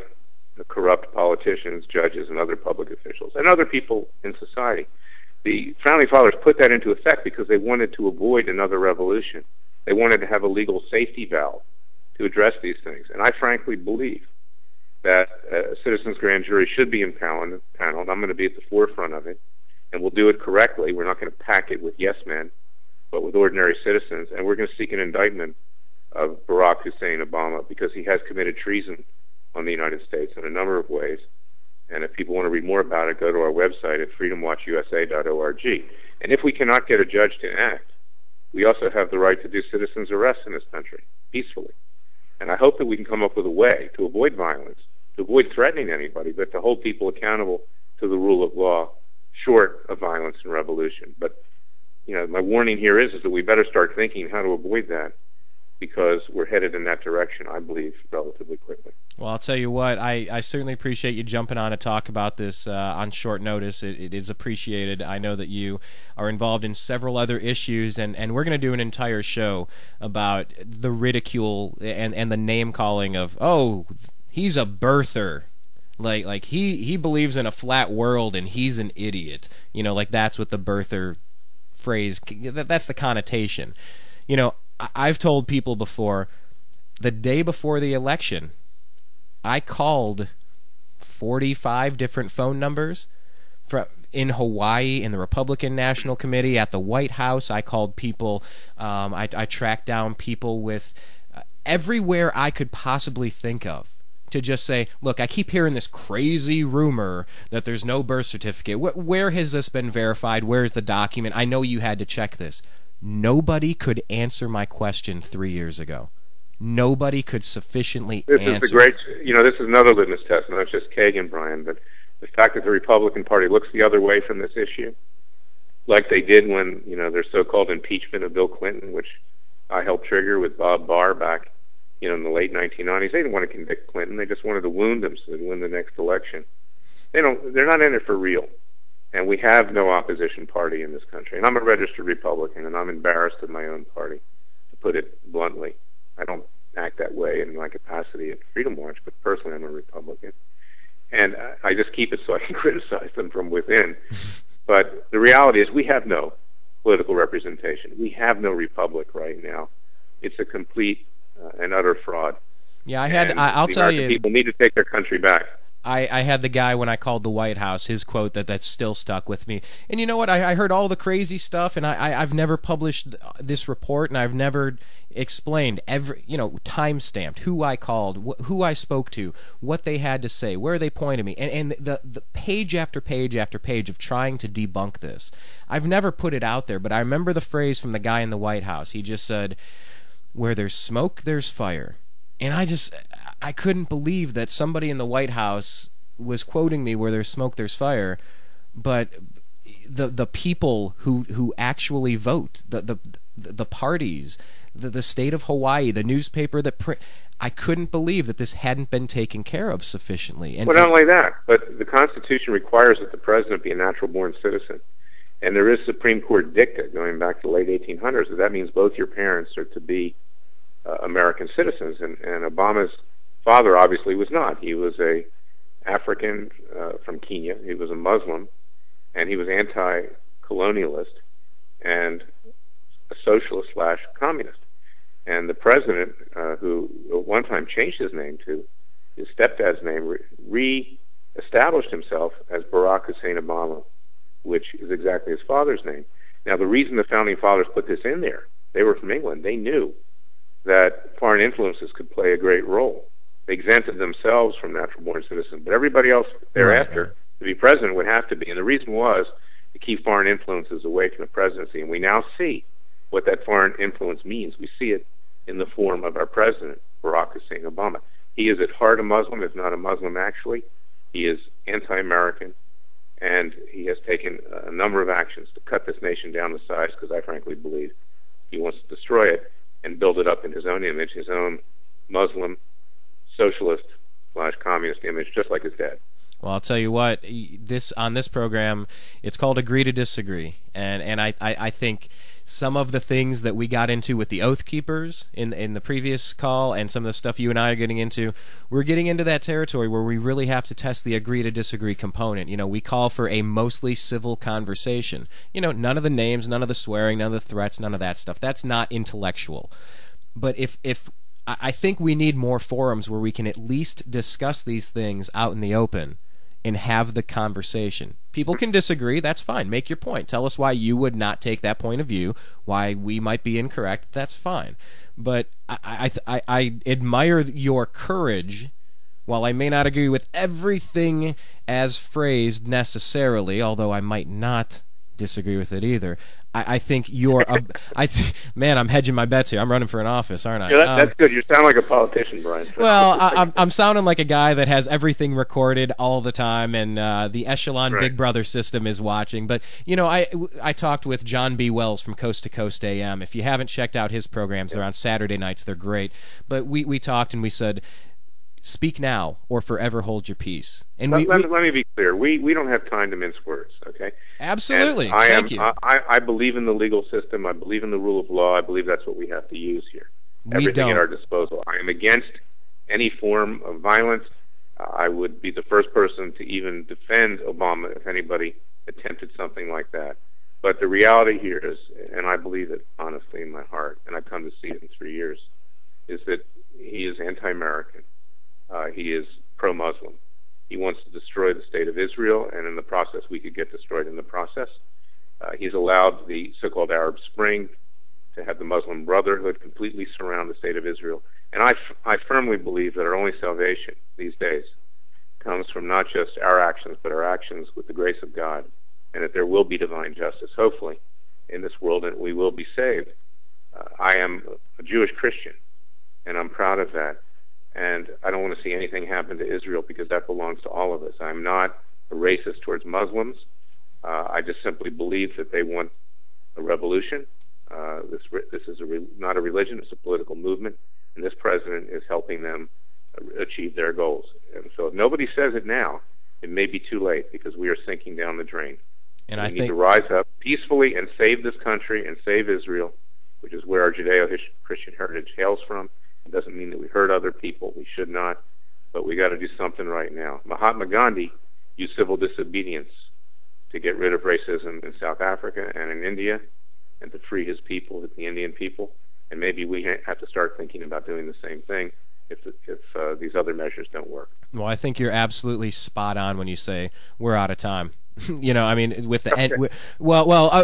the corrupt politicians, judges, and other public officials, and other people in society. The Founding Fathers put that into effect because they wanted to avoid another revolution. They wanted to have a legal safety valve to address these things. And I frankly believe that a citizens' grand jury should be impaneled. I'm going to be at the forefront of it, and we'll do it correctly. We're not going to pack it with yes men, but with ordinary citizens, and we're going to seek an indictment of Barack Hussein Obama because he has committed treason on the United States in a number of ways. And if people want to read more about it, go to our website at freedomwatchusa.org. And if we cannot get a judge to act, we also have the right to do citizens' arrests in this country, peacefully. And I hope that we can come up with a way to avoid violence, to avoid threatening anybody, but to hold people accountable to the rule of law, short of violence and revolution. But my warning here is that we better start thinking how to avoid that because we're headed in that direction, I believe, relatively quickly. Well, I'll tell you what, I certainly appreciate you jumping on to talk about this on short notice. It is appreciated. I know that you are involved in several other issues, and we're going to do an entire show about the ridicule and the name-calling of, oh, he's a birther. Like he believes in a flat world and he's an idiot. Like that's what the birther phrase, that's the connotation. I've told people before, the day before the election, I called 45 different phone numbers in Hawaii, in the Republican National Committee, at the White House. I called people, I tracked down people with everywhere I could possibly think of to just say, look, I keep hearing this crazy rumor that there's no birth certificate. Where has this been verified? Where's the document? I know you had to check this. Nobody could answer my question 3 years ago. Nobody could sufficiently answer. This is the great, this is another litmus test, not just Kagan, Brian, but the fact that the Republican Party looks the other way from this issue, like they did when, their so-called impeachment of Bill Clinton, which I helped trigger with Bob Barr back, in the late 1990s. They didn't want to convict Clinton. They just wanted to wound him so they'd win the next election. They're not in it for real. And we have no opposition party in this country. And I'm a registered Republican, and I'm embarrassed of my own party, to put it bluntly. I don't act that way in my capacity at Freedom Watch, but personally I'm a Republican. And I just keep it so I can criticize them from within. But the reality is we have no political representation. We have no republic right now. It's a complete and utter fraud. Yeah, I'll tell you. People need to take their country back. I had the guy when I called the White House, his quote that's still stuck with me. And you know what? I heard all the crazy stuff, and I've never published this report, and I've never explained time-stamped who I called, who I spoke to, what they had to say, where they pointed me, and the page after page after page of trying to debunk this. I've never put it out there, but I remember the phrase from the guy in the White House. He just said, "Where there's smoke, there's fire." And I couldn't believe that somebody in the White House was quoting me, "Where there's smoke, there's fire," but the people who actually vote, the parties, the state of Hawaii, the newspaper that print, I couldn't believe that this hadn't been taken care of sufficiently. And well, not only that, but the Constitution requires that the president be a natural-born citizen. And there is Supreme Court dicta going back to the late 1800s that means both your parents are to be American citizens, and Obama's father obviously was not. He was a African from Kenya. He was a Muslim, and he was anti-colonialist and a socialist/communist. And the president, who at one time changed his name to his stepdad's name, re-established himself as Barack Hussein Obama, which is exactly his father's name. Now, the reason the founding fathers put this in there, they were from England. They knew that foreign influences could play a great role. They exempted themselves from natural-born citizens, but everybody else thereafter to be president would have to be. And the reason was to keep foreign influences away from the presidency. And we now see what that foreign influence means. We see it in the form of our president, Barack Hussein Obama. He is at heart a Muslim, if not a Muslim actually. He is anti-American, and he has taken a number of actions to cut this nation down to size, because I frankly believe he wants to destroy it and build it up in his own image, his own Muslim, socialist/communist image, just like his dad. Well, I'll tell you what, on this program, it's called Agree to Disagree, and I think some of the things that we got into with the Oath Keepers in the previous call, and some of the stuff you and I are getting into, we're getting into that territory where we really have to test the agree to disagree component. You know, we call for a mostly civil conversation. You know, none of the names, none of the swearing, none of the threats, none of that stuff. That's not intellectual. But if I think we need more forums where we can at least discuss these things out in the open and have the conversation. People can disagree, that's fine. Make your point. Tell us why you would not take that point of view, why we might be incorrect, that's fine. But I admire your courage. While I may not agree with everything as phrased necessarily, although I might not disagree with it either, I think you're man, I'm hedging my bets here. I'm running for an office, aren't I? Yeah, that's good. You sound like a politician, Brian. Well, I'm sounding like a guy that has everything recorded all the time, and the Echelon Big Brother system is watching. But, you know, I talked with John B. Wells from Coast to Coast AM. If you haven't checked out his programs, they're on Saturday nights. They're great. But we talked, and we said, speak now or forever hold your peace. And let me be clear. We don't have time to mince words, okay? Absolutely. Thank you. I believe in the legal system. I believe in the rule of law. I believe that's what we have to use here. Everything at our disposal. I am against any form of violence. I would be the first person to even defend Obama if anybody attempted something like that. But the reality here is, and I believe it honestly in my heart, and I've come to see it in 3 years, is that he is anti-American. He is pro-Muslim. He wants to destroy the state of Israel, and in the process, we could get destroyed in the process. He's allowed the so-called Arab Spring to have the Muslim Brotherhood completely surround the state of Israel. And I firmly believe that our only salvation these days comes from not just our actions, but our actions with the grace of God, and that there will be divine justice, hopefully, in this world, and we will be saved. I am a Jewish Christian, and I'm proud of that. And I don't want to see anything happen to Israel, because that belongs to all of us. I'm not a racist towards Muslims. I just simply believe that they want a revolution. This is not a religion, it's a political movement, and this president is helping them achieve their goals. And so if nobody says it now, it may be too late, because we are sinking down the drain. And we need to rise up peacefully and save this country and save Israel, which is where our Judeo-Christian heritage hails from. It doesn't mean that we hurt other people. We should not. But we got to do something right now. Mahatma Gandhi used civil disobedience to get rid of racism in South Africa and in India, and to free his people, the Indian people. And maybe we have to start thinking about doing the same thing if these other measures don't work. Well, I think you're absolutely spot on when you say we're out of time. You know, I mean, with the end,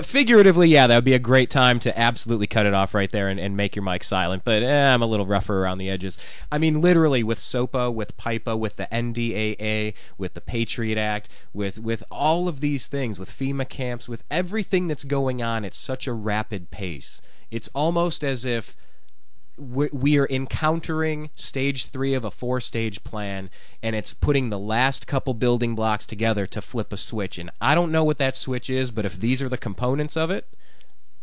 figuratively, yeah, that would be a great time to absolutely cut it off right there and make your mic silent. But I'm a little rougher around the edges. I mean, literally, with SOPA, with PIPA, with the NDAA, with the Patriot Act, with all of these things, with FEMA camps, with everything that's going on at such a rapid pace, it's almost as if we are encountering stage 3 of a 4-stage plan, and it's putting the last couple building blocks together to flip a switch. And I don't know what that switch is, but if these are the components of it,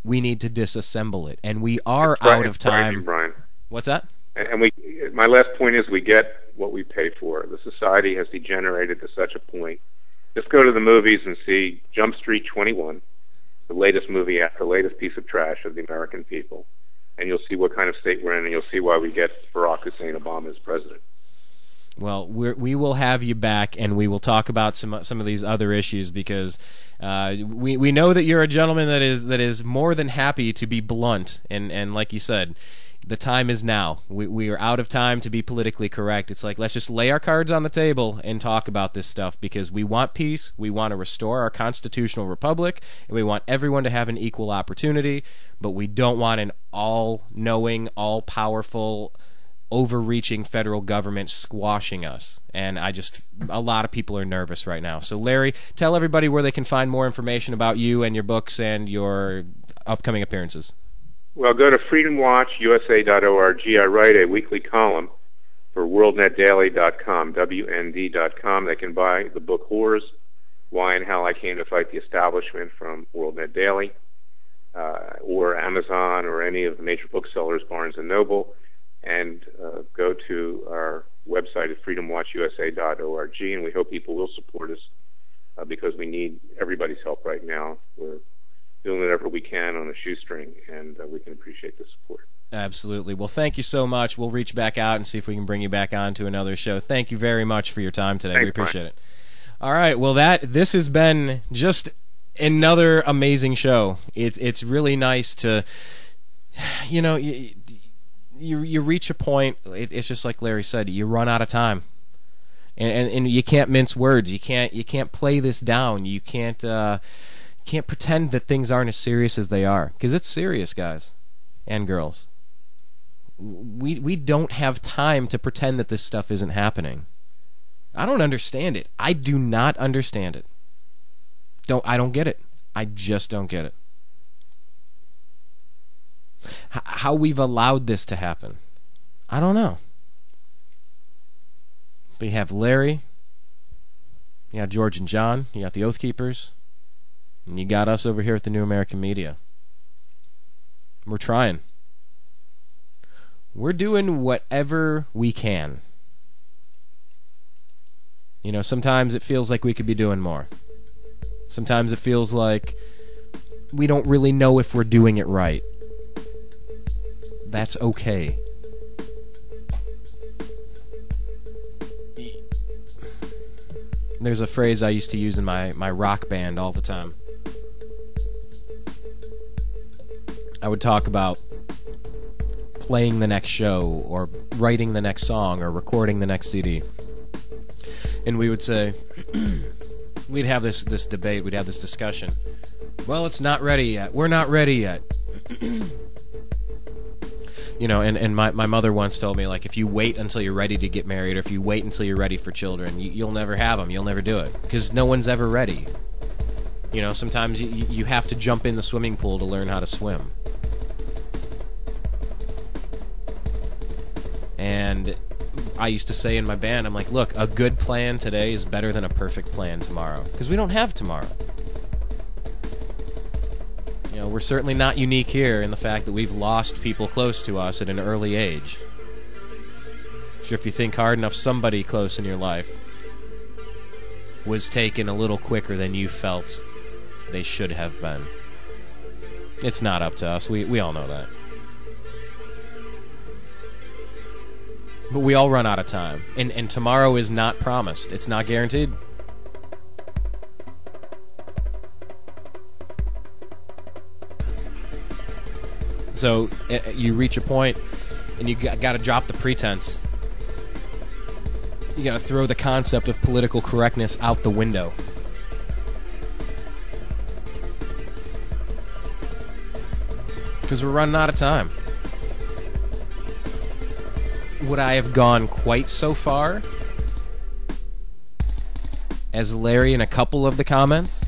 we need to disassemble it. And we are out of time. Brian. What's that? And my last point is we get what we pay for. The society has degenerated to such a point. Just go to the movies and see Jump Street 21, the latest movie after the latest piece of trash of the American people. And you'll see what kind of state we're in, and you'll see why we get Barack Hussein Obama as president. Well, we will have you back, and we will talk about some of these other issues, because we know that you're a gentleman that is more than happy to be blunt, and like you said, the time is now. We are out of time to be politically correct. It's like, let's just lay our cards on the table and talk about this stuff, because we want peace, we want to restore our constitutional republic, and we want everyone to have an equal opportunity, but we don't want an all-knowing, all-powerful, overreaching federal government squashing us. And a lot of people are nervous right now. So Larry, tell everybody where they can find more information about you and your books and your upcoming appearances. Well, go to freedomwatchusa.org. I write a weekly column for worldnetdaily.com, WND.com. They can buy the book Whores, Why and How I Came to Fight the Establishment from WorldNet Daily, or Amazon or any of the major booksellers, Barnes & Noble, and go to our website at freedomwatchusa.org, and we hope people will support us because we need everybody's help right now. We're doing whatever we can on a shoestring, and we can appreciate the support. Absolutely. Well, thank you so much. We'll reach back out and see if we can bring you back on to another show. Thank you very much for your time today. Thanks, we appreciate Brian. it. All right. Well, this has been just another amazing show. It's really nice to, you know, you reach a point. It's just like Larry said. You run out of time, and you can't mince words. You can't play this down. You can't pretend that things aren't as serious as they are, because it's serious, guys and girls. We don't have time to pretend that this stuff isn't happening. I don't understand it. I do not understand it. I don't get it. I just don't get it. How we've allowed this to happen, I don't know. But you have Larry, you got George and John, you got the Oath Keepers, and you got us over here at the New American Media. We're trying. We're doing whatever we can. You know, sometimes it feels like we could be doing more. Sometimes it feels like we don't really know if we're doing it right. That's okay. There's a phrase I used to use in my rock band all the time. I would talk about playing the next show, or writing the next song, or recording the next CD. And we would say, we'd have this debate, we'd have this discussion. Well, it's not ready yet. We're not ready yet. You know, and my mother once told me, like, if you wait until you're ready to get married, or if you wait until you're ready for children, you'll never have them. You'll never do it, because no one's ever ready. You know, sometimes you have to jump in the swimming pool to learn how to swim. And I used to say in my band, I'm like, look, a good plan today is better than a perfect plan tomorrow, because we don't have tomorrow. You know, we're certainly not unique here in the fact that we've lost people close to us at an early age. Sure, if you think hard enough, somebody close in your life was taken a little quicker than you felt they should have been. It's not up to us. We all know that. But we all run out of time. And tomorrow is not promised. It's not guaranteed. So you reach a point, and you got to drop the pretense. You gotta throw the concept of political correctness out the window. Because we're running out of time. Would I have gone quite so far as Larry in a couple of the comments?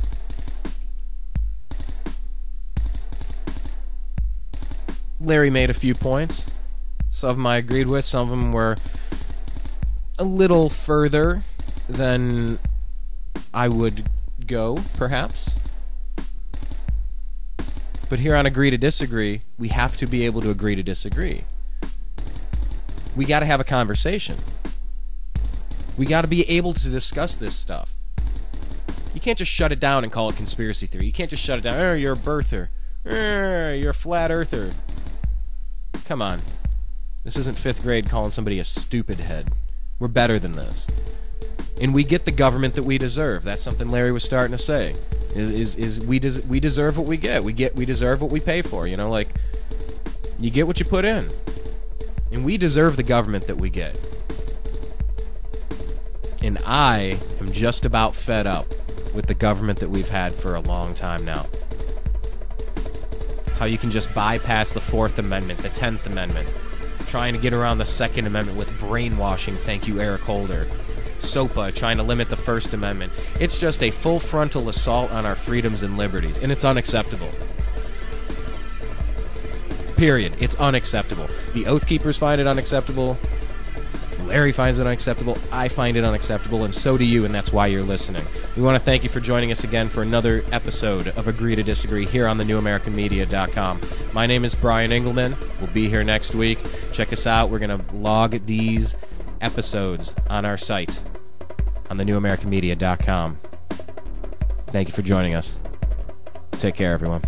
Larry made a few points. Some of them I agreed with. Some of them were a little further than I would go, perhaps. But here on Agree to Disagree, we have to be able to agree to disagree. We got to have a conversation. We got to be able to discuss this stuff. You can't just shut it down and call it conspiracy theory. You can't just shut it down. Oh, you're a birther. You're a flat earther. Come on. This isn't 5th grade calling somebody a stupid head. We're better than this. And we get the government that we deserve. That's something Larry was starting to say. We deserve what we get. We deserve what we pay for. You know, like, you get what you put in. And we deserve the government that we get. And I am just about fed up with the government that we've had for a long time now. How you can just bypass the 4th Amendment, the 10th Amendment, trying to get around the 2nd Amendment with brainwashing, thank you, Eric Holder. SOPA, trying to limit the 1st Amendment. It's just a full frontal assault on our freedoms and liberties, and it's unacceptable. Period. It's unacceptable. The Oath Keepers find it unacceptable. Larry finds it unacceptable. I find it unacceptable, and so do you, and that's why you're listening. We want to thank you for joining us again for another episode of Agree to Disagree here on the newamericanmedia.com. My name is Brian Engelman. We'll be here next week. Check us out. We're going to log these episodes on our site on the newamericanmedia.com. Thank you for joining us. Take care, everyone.